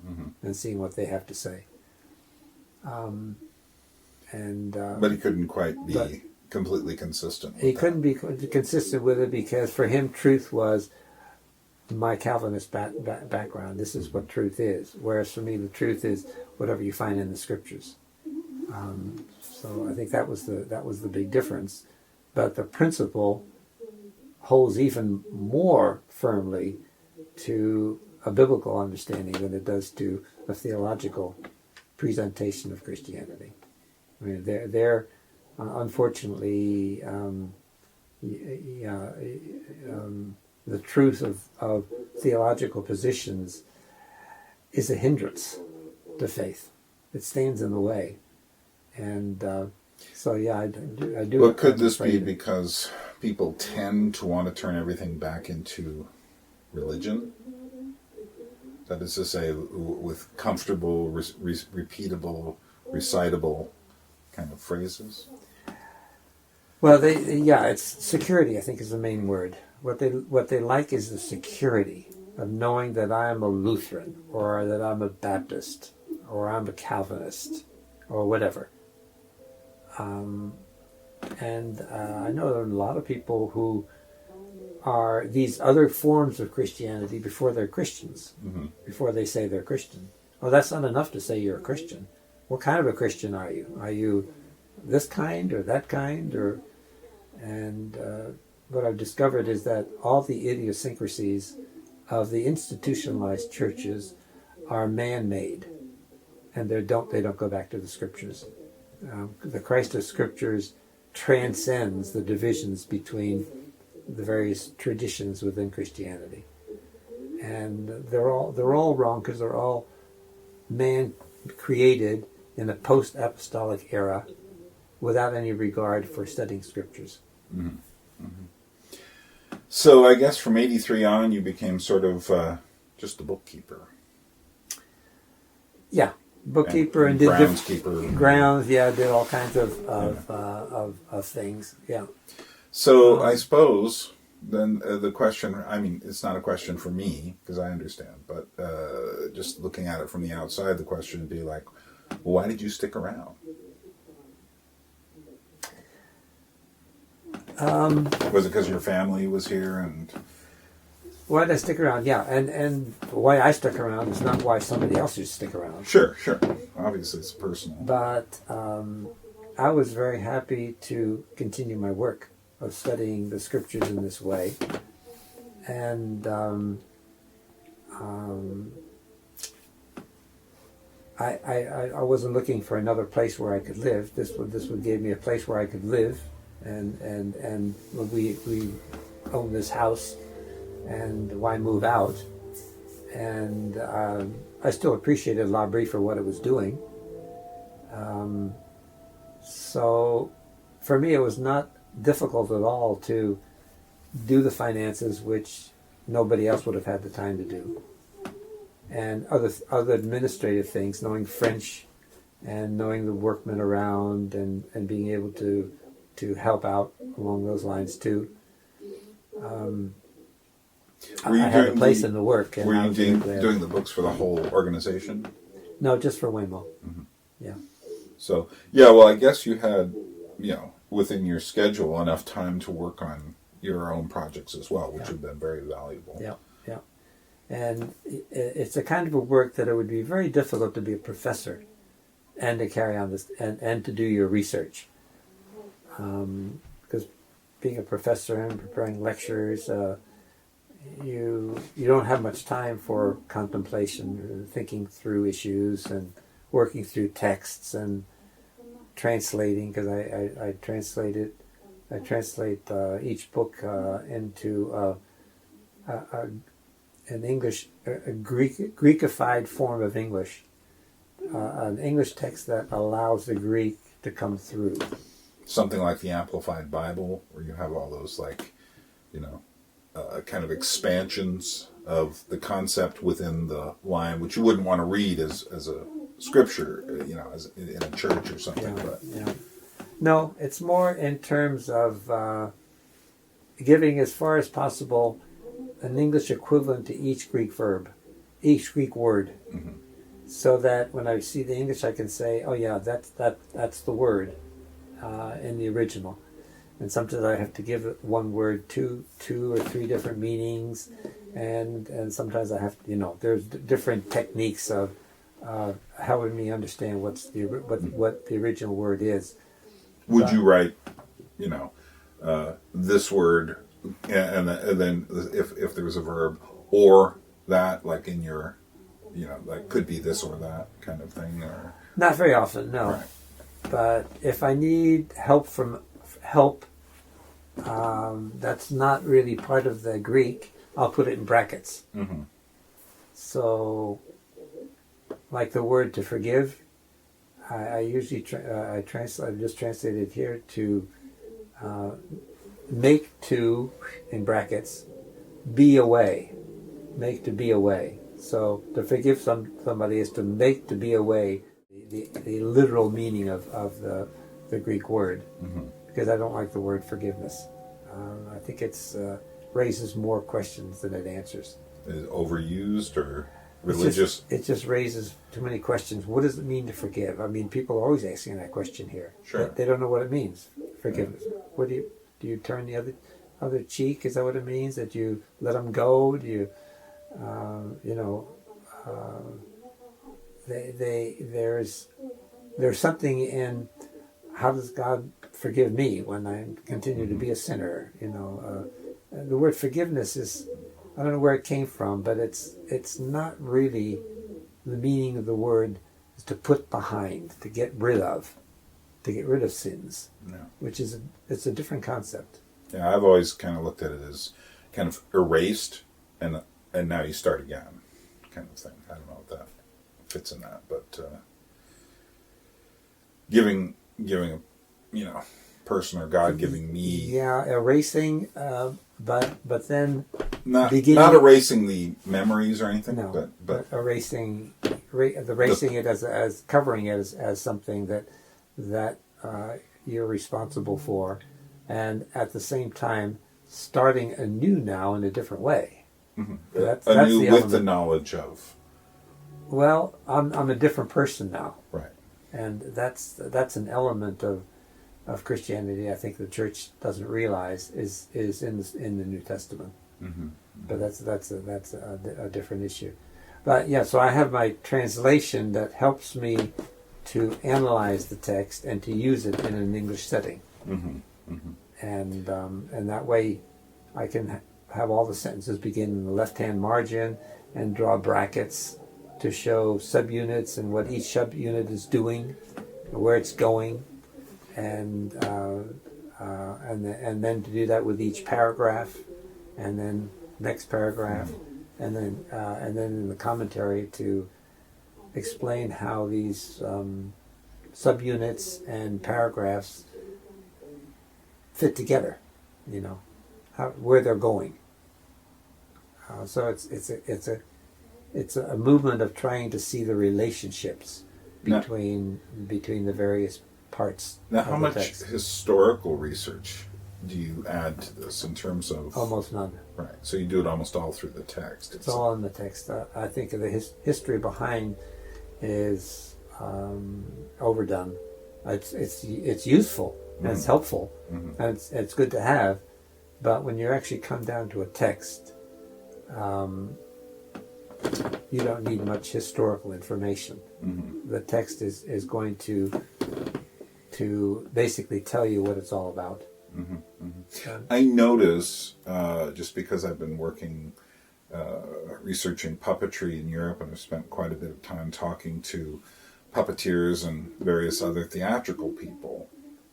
and seeing what they have to say. But he couldn't quite be completely consistent with He that. couldn't be consistent with it because for him truth was my Calvinist background. This is what truth is. Whereas for me the truth is whatever you find in the scriptures. So I think that was the big difference. But the principle holds even more firmly to a biblical understanding than it does to a theological presentation of Christianity. I mean, they're unfortunately, the truth of theological positions is a hindrance to faith. It stands in the way, and so I do. Well, could this be because people tend to want to turn everything back into religion? That is to say, with comfortable, repeatable, recitable kind of phrases? Well, it's security, I think, is the main word. What they like is the security of knowing that I am a Lutheran, or that I'm a Baptist, or I'm a Calvinist, or whatever. And I know there are a lot of people who are these other forms of Christianity before they're Christians, before they say they're Christian. Well, that's not enough to say you're a Christian. What kind of a Christian are you? Are you this kind or that kind? And what I've discovered is that all the idiosyncrasies of the institutionalized churches are man-made, and they don't go back to the scriptures. The Christ of Scriptures transcends the divisions between the various traditions within Christianity, and they're all wrong because they're all man created in a post-apostolic era without any regard for studying scriptures. Mm-hmm. Mm-hmm. So I guess from 83 on you became sort of just a bookkeeper. Yeah, bookkeeper and did grounds. Yeah, did all kinds of things. Yeah. So I suppose then the question, I mean, it's not a question for me because I understand, but just looking at it from the outside, the question would be like, well, why did you stick around? Was it because your family was here and... Why did I stick around? Yeah, and why I stuck around is not why somebody else should stick around. Sure. Obviously, it's personal. But I was very happy to continue my work of studying the scriptures in this way. And I wasn't looking for another place where I could live. This would give me a place where I could live, and we own this house. And why move out? And I still appreciated Laughery for what it was doing. So for me, it was not difficult at all to do the finances, which nobody else would have had the time to do, and other administrative things, knowing French and knowing the workmen around and being able to help out along those lines too. I had a place in the work. And were you doing the books for the whole organization? No, just for Huémoz. Mm-hmm. Yeah. So, yeah, well, I guess you had, within your schedule enough time to work on your own projects as well, which have been very valuable. Yeah. And it's a kind of a work that it would be very difficult to be a professor and to carry on this and to do your research. Because being a professor and preparing lectures, you don't have much time for contemplation, thinking through issues and working through texts and translating, because I translated I translate each book into an English, a Greekified form of English, an English text that allows the Greek to come through. Something like the Amplified Bible, where you have all those kind of expansions of the concept within the line, which you wouldn't want to read as a scripture, as in a church or something. No, it's more in terms of giving, as far as possible, an English equivalent to each Greek verb, each Greek word, so that when I see the English, I can say, "Oh yeah, that's the word in the original." And sometimes I have to give one word two or three different meanings, and sometimes I have to, there's different techniques of helping me understand what the original word is. Would you write, this word, and then if there was a verb, or that, like in your, like could be this or that kind of thing, or not very often, no. Right. But if I need help that's not really part of the Greek, I'll put it in brackets. Mm-hmm. So, like the word to forgive, I usually I just translated here to make to, in brackets, be away. Make to be away. So to forgive somebody is to make to be away, the literal meaning of the Greek word. Because I don't like the word forgiveness. I think it's raises more questions than it answers. Is it overused or religious? It just raises too many questions. What does it mean to forgive? I mean, people are always asking that question here. Sure. They don't know what it means, forgiveness. Yeah. What do you turn the other cheek? Is that what it means? That you let them go? Do you, there's something in how does God forgive me when I continue to be a sinner? The word forgiveness is, I don't know where it came from, but it's not really the meaning of the word is to put behind, to get rid of sins, which is it's a different concept. Yeah, I've always kind of looked at it as kind of erased, and now you start again, kind of thing. I don't know if that fits in that, but giving a person or God giving me erasing, but then not erasing the memories or anything. No, but erasing it as covering it as something that you're responsible for, and at the same time starting anew now in a different way. Mm-hmm. That's anew the with element. the knowledge of. Well, I'm a different person now, right, and that's an element of Christianity. I think the church doesn't realize is in the New Testament, but that's a different issue. But yeah, so I have my translation that helps me to analyze the text and to use it in an English setting, and that way I can have all the sentences begin in the left-hand margin and draw brackets to show subunits and what each subunit is doing, where it's going, and then to do that with each paragraph, and then next paragraph, and then in the commentary to explain how these subunits and paragraphs fit together, where they're going. So it's a movement of trying to see the relationships between the various parts. Now, how much text. Historical research do you add to this in terms of? Almost none. Right. So you do it almost all through the text. It's all in the text. I think the history behind is overdone. It's useful and it's helpful and it's good to have, but when you actually come down to a text, you don't need much historical information. The text is going to basically tell you what it's all about. I notice, just because I've been working, researching puppetry in Europe, and I've spent quite a bit of time talking to puppeteers and various other theatrical people,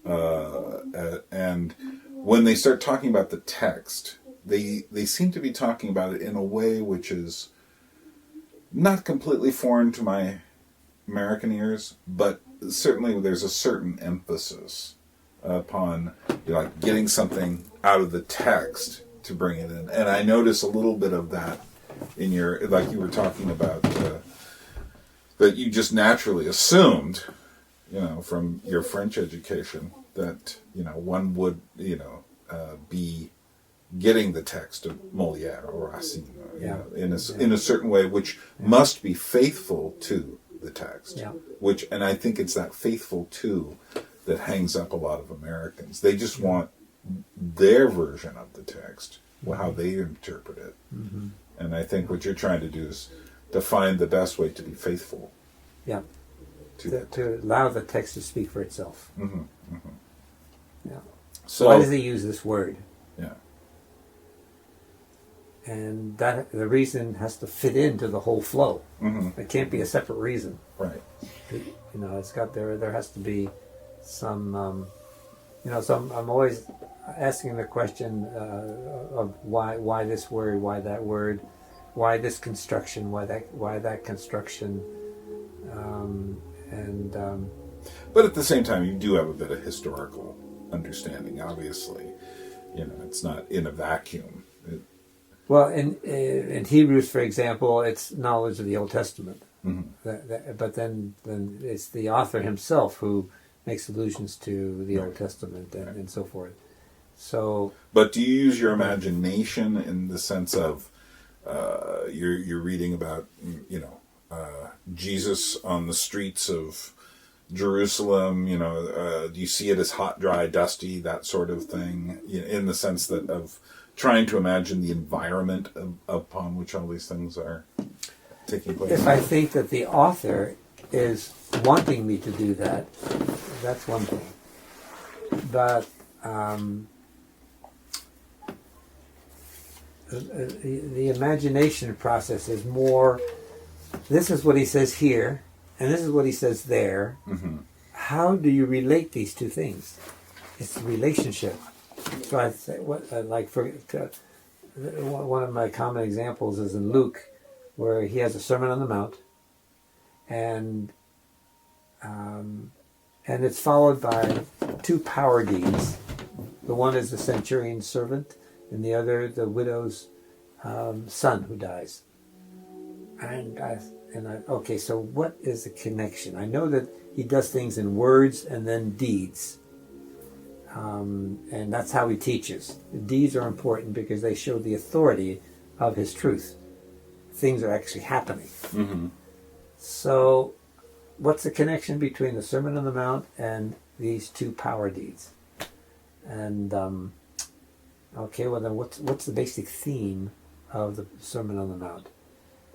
and when they start talking about the text, they seem to be talking about it in a way which is not completely foreign to my American ears, but certainly there's a certain emphasis upon like getting something out of the text to bring it in. And I notice a little bit of that in your, like you were talking about, that you just naturally assumed, from your French education, that, one would, be getting the text of Molière or Racine, in a certain way, which must be faithful to the text. Yeah. And I think it's that faithful to that hangs up a lot of Americans. They just want their version of the text, how they interpret it. Mm-hmm. And I think what you're trying to do is to find the best way to be faithful. Yeah. To allow the text to speak for itself. Mm-hmm. Mm-hmm. Yeah. So why does he use this word? Yeah. And that the reason has to fit into the whole flow. Mm-hmm. It can't be a separate reason. Right. It's got there has to be some I'm always asking the question of why this word, why that word, why this construction, why that construction, but at the same time, you do have a bit of historical understanding. Obviously, it's not in a vacuum. Well, in Hebrews, for example, it's knowledge of the Old Testament. Mm-hmm. But then it's the author himself who makes allusions to the Old Testament and so forth. So, but do you use your imagination in the sense of you're reading about Jesus on the streets of Jerusalem? Do you see it as hot, dry, dusty, that sort of thing? In the sense that of trying to imagine the environment upon which all these things are taking place. If I think that the author is wanting me to do that, that's one thing. But the imagination process is more, this is what he says here, and this is what he says there. Mm-hmm. How do you relate these two things? It's a relationship. So I say, one of my common examples is in Luke, where he has a Sermon on the Mount, and it's followed by two power deeds. The one is the centurion's servant, and the other the widow's son who dies. Okay, so what is the connection? I know that he does things in words and then deeds. And that's how he teaches. The deeds are important because they show the authority of his truth. Things are actually happening. Mm-hmm. So, what's the connection between the Sermon on the Mount and these two power deeds? And okay, well then, what's the basic theme of the Sermon on the Mount?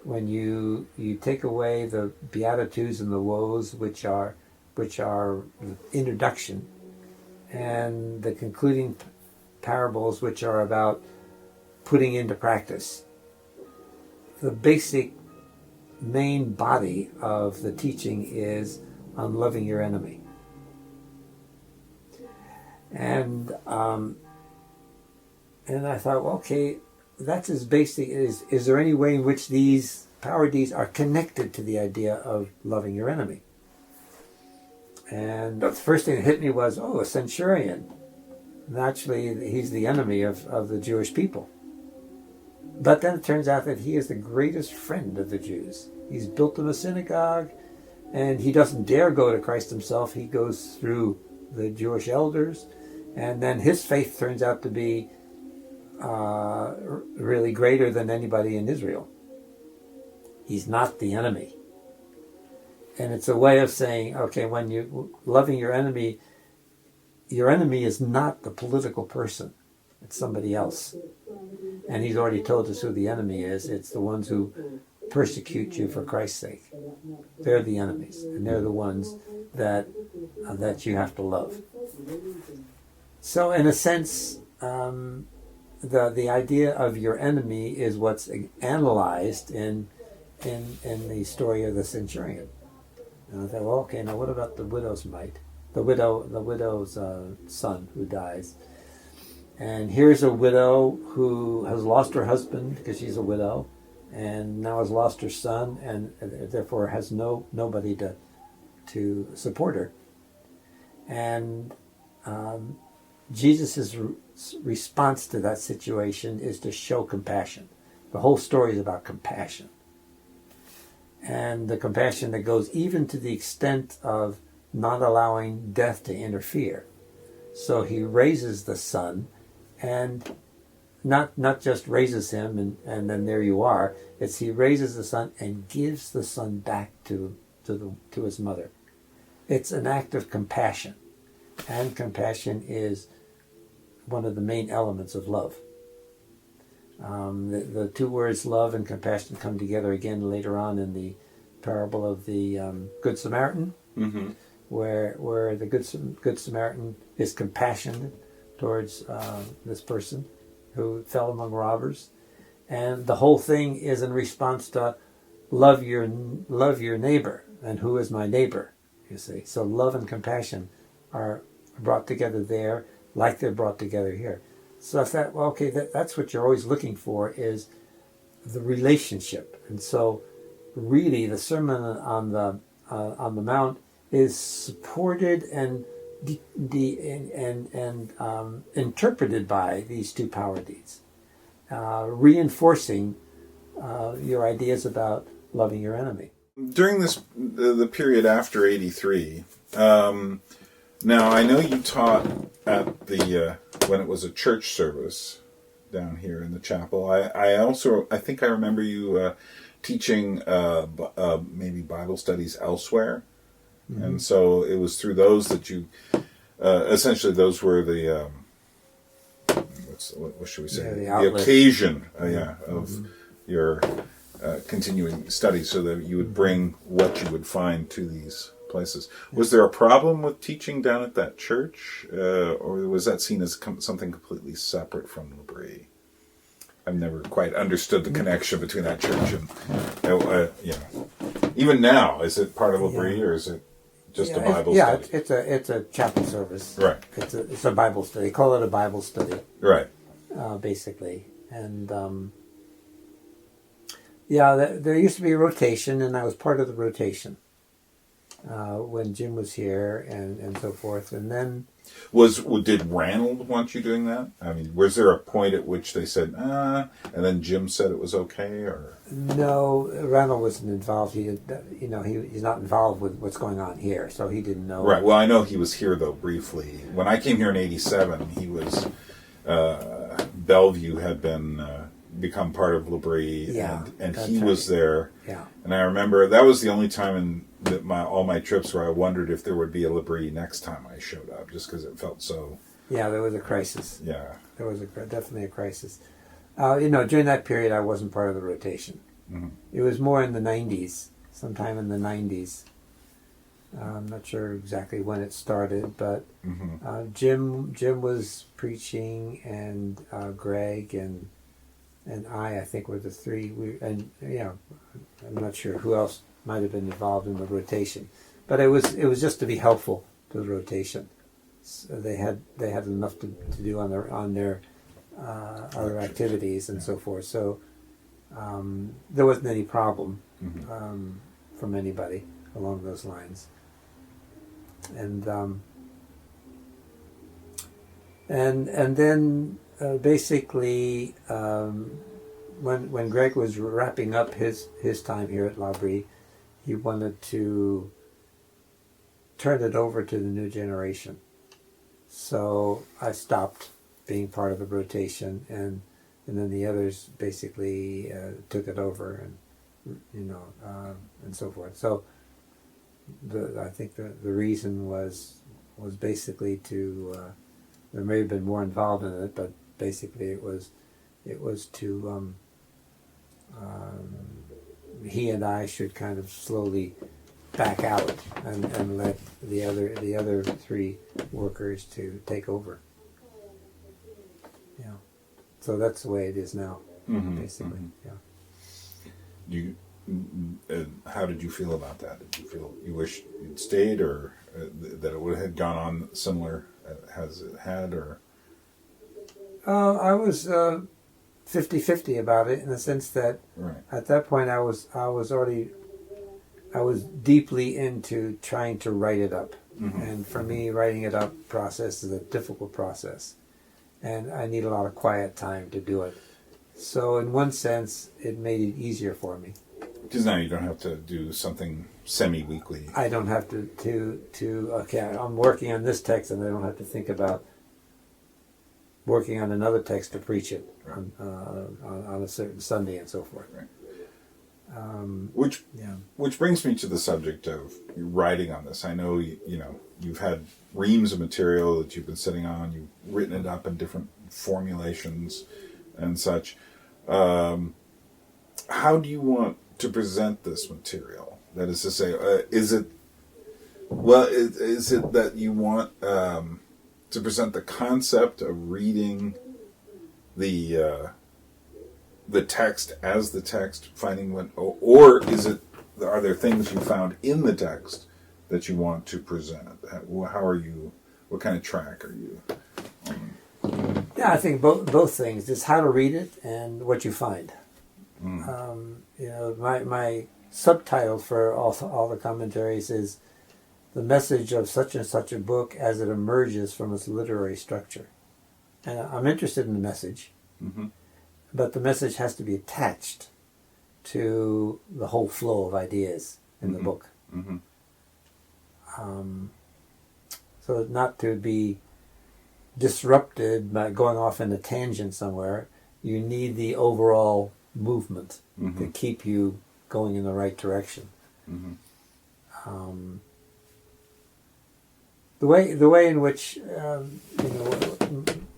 When you take away the Beatitudes and the woes, which are the introduction, and the concluding parables, which are about putting into practice, the basic main body of the teaching is on loving your enemy. And I thought, well, okay, that's as basic. Is there any way in which these power deeds are connected to the idea of loving your enemy? And the first thing that hit me was, a centurion. Naturally, he's the enemy of the Jewish people. But then it turns out that he is the greatest friend of the Jews. He's built them a synagogue, and he doesn't dare go to Christ himself. He goes through the Jewish elders, and then his faith turns out to be really greater than anybody in Israel. He's not the enemy. And it's a way of saying, okay, when you're loving your enemy is not the political person. It's somebody else. And he's already told us who the enemy is. It's the ones who persecute you for Christ's sake. They're the enemies. And they're the ones that you have to love. So in a sense, the idea of your enemy is what's analyzed in the story of the centurion. And I thought, well, okay, now what about the widow's mite? The widow's son who dies. And here's a widow who has lost her husband because she's a widow, and now has lost her son, and therefore has nobody to support her. And Jesus' response to that situation is to show compassion. The whole story is about compassion. And the compassion that goes even to the extent of not allowing death to interfere. So he raises the son, and not just raises him and then there you are. It's he raises the son and gives the son back to his mother. It's an act of compassion. And compassion is one of the main elements of love. The two words love and compassion come together again later on in the parable of the Good Samaritan, Mm-hmm. where the Good Samaritan is compassionate towards this person who fell among robbers, and the whole thing is in response to love your neighbor, and who is my neighbor? You see, so love and compassion are brought together there, like they're brought together here. So I thought, well, okay, that's what you're always looking for, is the relationship. And so, really, the Sermon on the Mount is supported and interpreted by these two power deeds, reinforcing your ideas about loving your enemy. During the period after 83, now I know you taught at the when it was a church service down here in the chapel. I think I remember you teaching maybe Bible studies elsewhere. Mm-hmm. And so it was through those that you, essentially those were the, what should we say? The occasion, of mm-hmm. your continuing study, so that you would bring what you would find to these places. Was there a problem with teaching down at that church, or was that seen as something completely separate from L'Abri? I've never quite understood the connection between that church and, even now, is it part of L'Abri, or is it just a Bible study? Yeah, it's a chapel service. Right. It's a Bible study. They call it a Bible study. Right. Basically. And, there used to be a rotation, and I was part of the rotation when Jim was here and so forth. And then... Did Ranald want you doing that? I mean, was there a point at which they said, and then Jim said it was okay, or? No, Ranald wasn't involved. He's not involved with what's going on here, so he didn't know. Right. Well, I know he was here though briefly. When I came here in '87, he was Bellevue had become part of L'Abri, and he was there. Yeah. And I remember that was the only time in all my trips where I wondered if there would be a L'Abri next time I showed up, just because it felt so. Yeah, there was a crisis. Yeah. There was definitely a crisis. During that period, I wasn't part of the rotation. Mm-hmm. It was more in the 90s, sometime in the 90s. I'm not sure exactly when it started, but mm-hmm. Jim was preaching, and Greg and I think were the three. I'm not sure who else might have been involved in the rotation, but it was just to be helpful to the rotation. So they had enough to do on their other activities and so forth. So there wasn't any problem mm-hmm. From anybody along those lines. And then basically when Greg was wrapping up his time here at L'Abri, he wanted to turn it over to the new generation. So I stopped being part of the rotation, and then the others basically took it over, and so forth. So I think the reason was basically to there may have been more involved in it, but basically it was to he and I should kind of slowly back out and let the other three workers to take over. Yeah, so that's the way it is now, mm-hmm, basically. Mm-hmm. Yeah. How did you feel about that? Did you feel you wish you'd stayed, or that it would have gone on similar as it had, or? I was 50-50 about it, in the sense that at that point I was deeply into trying to write it up. And for me, writing it up process is a difficult process. And I need a lot of quiet time to do it. So in one sense, it made it easier for me. Because now you don't have to do something semi-weekly. I don't have to okay, I'm working on this text, and I don't have to think about working on another text to preach it on a certain Sunday and so forth. Right. Which brings me to the subject of writing on this. I know you've had reams of material that you've been sitting on. You've written it up in different formulations and such. How do you want to present this material? That is to say, is it that you want to present the concept of reading the text as the text, finding what, or are there things you found in the text that you want to present? How are you? What kind of track are you on? Yeah, I think both things. It's how to read it and what you find. My subtitle for all the commentaries is "The Message of Such and Such a Book as it emerges from its literary structure." And I'm interested in the message, but the message has to be attached to the whole flow of ideas in the book. So not to be disrupted by going off in a tangent somewhere. You need the overall movement to keep you going in the right direction. The way in which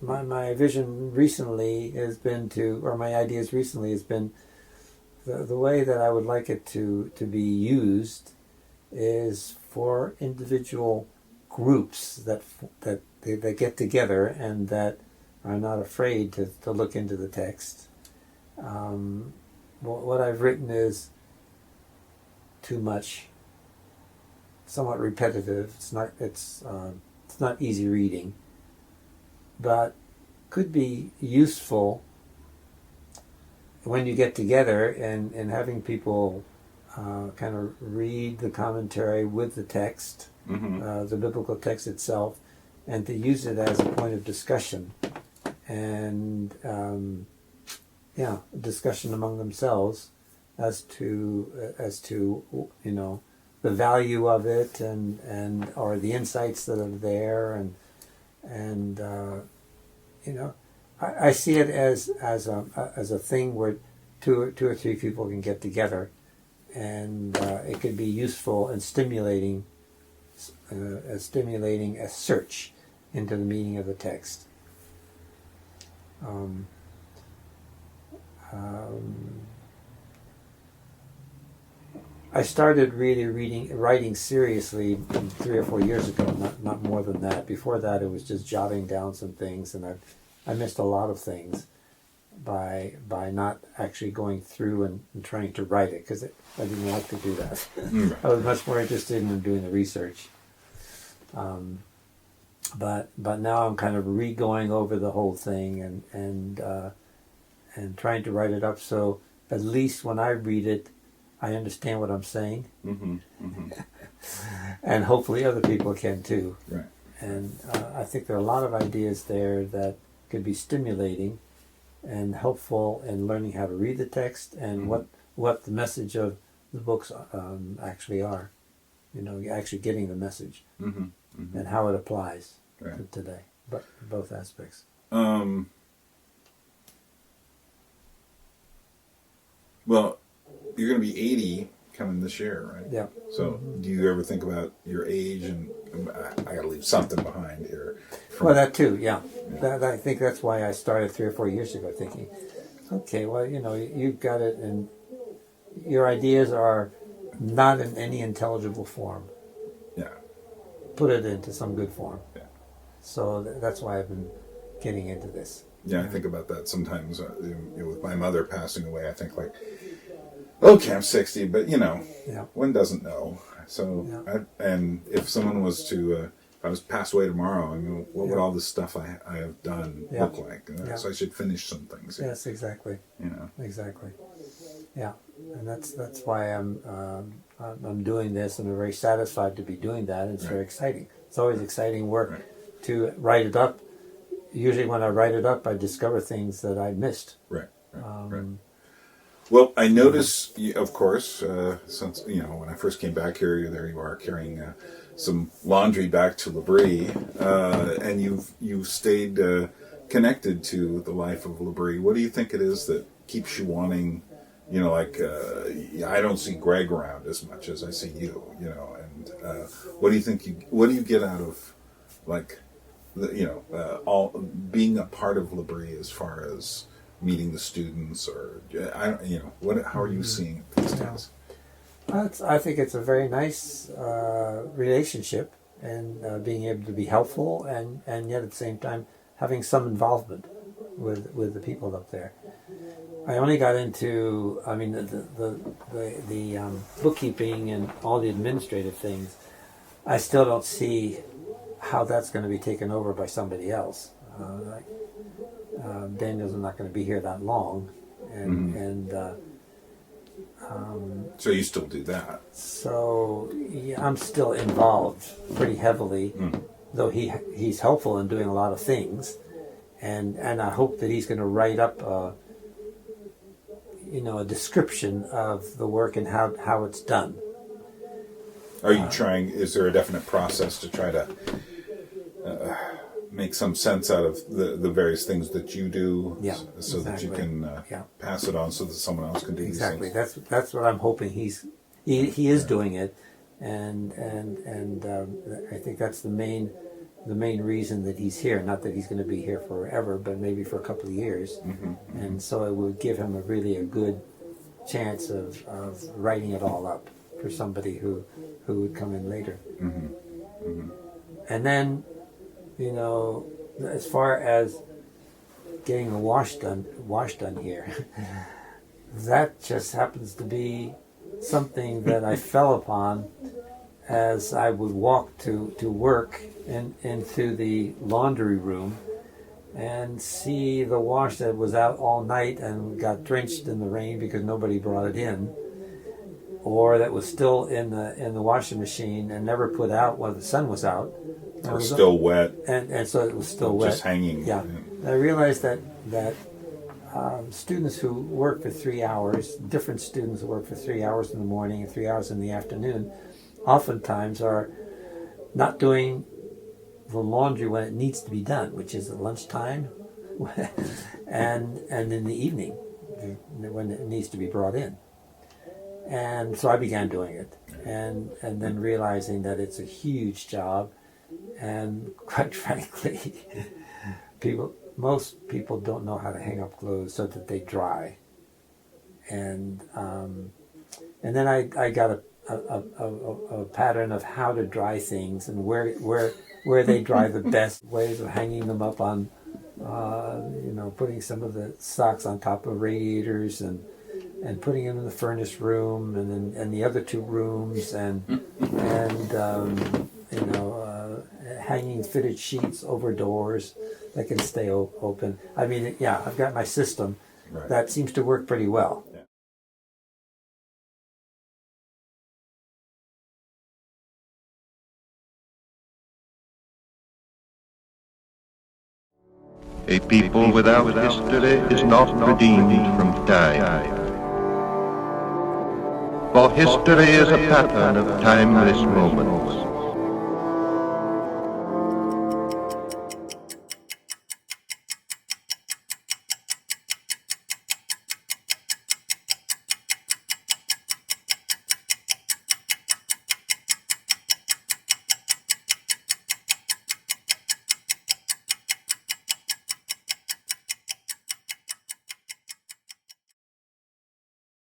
my vision recently has been or my ideas recently has been, the way that I would like it to be used is for individual groups that get together and that are not afraid to look into the text. What I've written is too much, somewhat repetitive. It's not easy reading, but could be useful when you get together and having people kind of read the commentary with the text, the biblical text itself, and to use it as a point of discussion and discussion among themselves as to the value of it and or the insights that are there and I see it as a thing where two or three people can get together, and it could be useful and stimulating a search into the meaning of the text. I started really writing seriously 3 or 4 years ago, not more than that. Before that, it was just jotting down some things, and I missed a lot of things by not actually going through and trying to write it, because I didn't like to do that. I was much more interested in doing the research. But now I'm kind of re-going over the whole thing and trying to write it up, so at least when I read it, I understand what I'm saying, and hopefully other people can too. Right. And I think there are a lot of ideas there that could be stimulating and helpful in learning how to read the text and what the message of the books actually are. Actually getting the message and how it applies to today, but both aspects. Well, you're going to be 80 coming this year, right? Yeah. So do you ever think about your age and I got to leave something behind here? Well, that too, yeah. I think that's why I started 3 or 4 years ago thinking, okay, well, you've got it, and your ideas are not in any intelligible form. Yeah. Put it into some good form. Yeah. So that's why I've been getting into this. Yeah, I think about that sometimes. With my mother passing away, I think okay, I'm 60, but one doesn't know. So, and if someone was to I was passed away tomorrow, I mean, what would all this stuff I have done Yeah. look like? Yeah. So I should finish some things. Yes, exactly. You know. Exactly. Yeah, and that's why I'm doing this, and I'm very satisfied to be doing that. It's very exciting. It's always exciting work to write it up. Usually, when I write it up, I discover things that I missed. Right. Well, I notice, of course, since when I first came back here, there you are carrying some laundry back to Laughery, and you've stayed connected to the life of Laughery. What do you think it is that keeps you wanting? I don't see Greg around as much as I see you. And what do you think? What do you get out of all being a part of Laughery as far as meeting the students, or how are you seeing it these days? I think it's a very nice relationship, and being able to be helpful, and yet at the same time having some involvement with the people up there. I only got into, the bookkeeping and all the administrative things. I still don't see how that's going to be taken over by somebody else. Daniel's not going to be here that long, so you still do that. So yeah, I'm still involved pretty heavily, though he's helpful in doing a lot of things, and I hope that he's going to write up a description of the work and how it's done. Are you trying? Is there a definite process to try to make some sense out of the various things that you do, so that you can pass it on, so that someone else can do these things? Exactly. That's what I'm hoping. He is doing it, and I think that's the main reason that he's here. Not that he's going to be here forever, but maybe for a couple of years. And so it would give him a good chance of writing it all up for somebody who would come in later. And then, as far as getting the wash done here, that just happens to be something that I fell upon as I would walk to work into the laundry room and see the wash that was out all night and got drenched in the rain because nobody brought it in, or that was still in the washing machine and never put out while the sun was out. Or still wet. And so it was still wet. Just hanging. Yeah. And I realized that students who work for 3 hours, different students who work for 3 hours in the morning and 3 hours in the afternoon, oftentimes are not doing the laundry when it needs to be done, which is at lunchtime and in the evening when it needs to be brought in. And so I began doing it, and then realizing that it's a huge job, and quite frankly, most people don't know how to hang up clothes so that they dry. And then I got a pattern of how to dry things and where they dry the best, ways of hanging them up on, putting some of the socks on top of radiators and putting them in the furnace room and the other two rooms and hanging fitted sheets over doors that can stay open. I mean, I've got my system that seems to work pretty well. A people without history is not redeemed from time. For history is a pattern of timeless moments.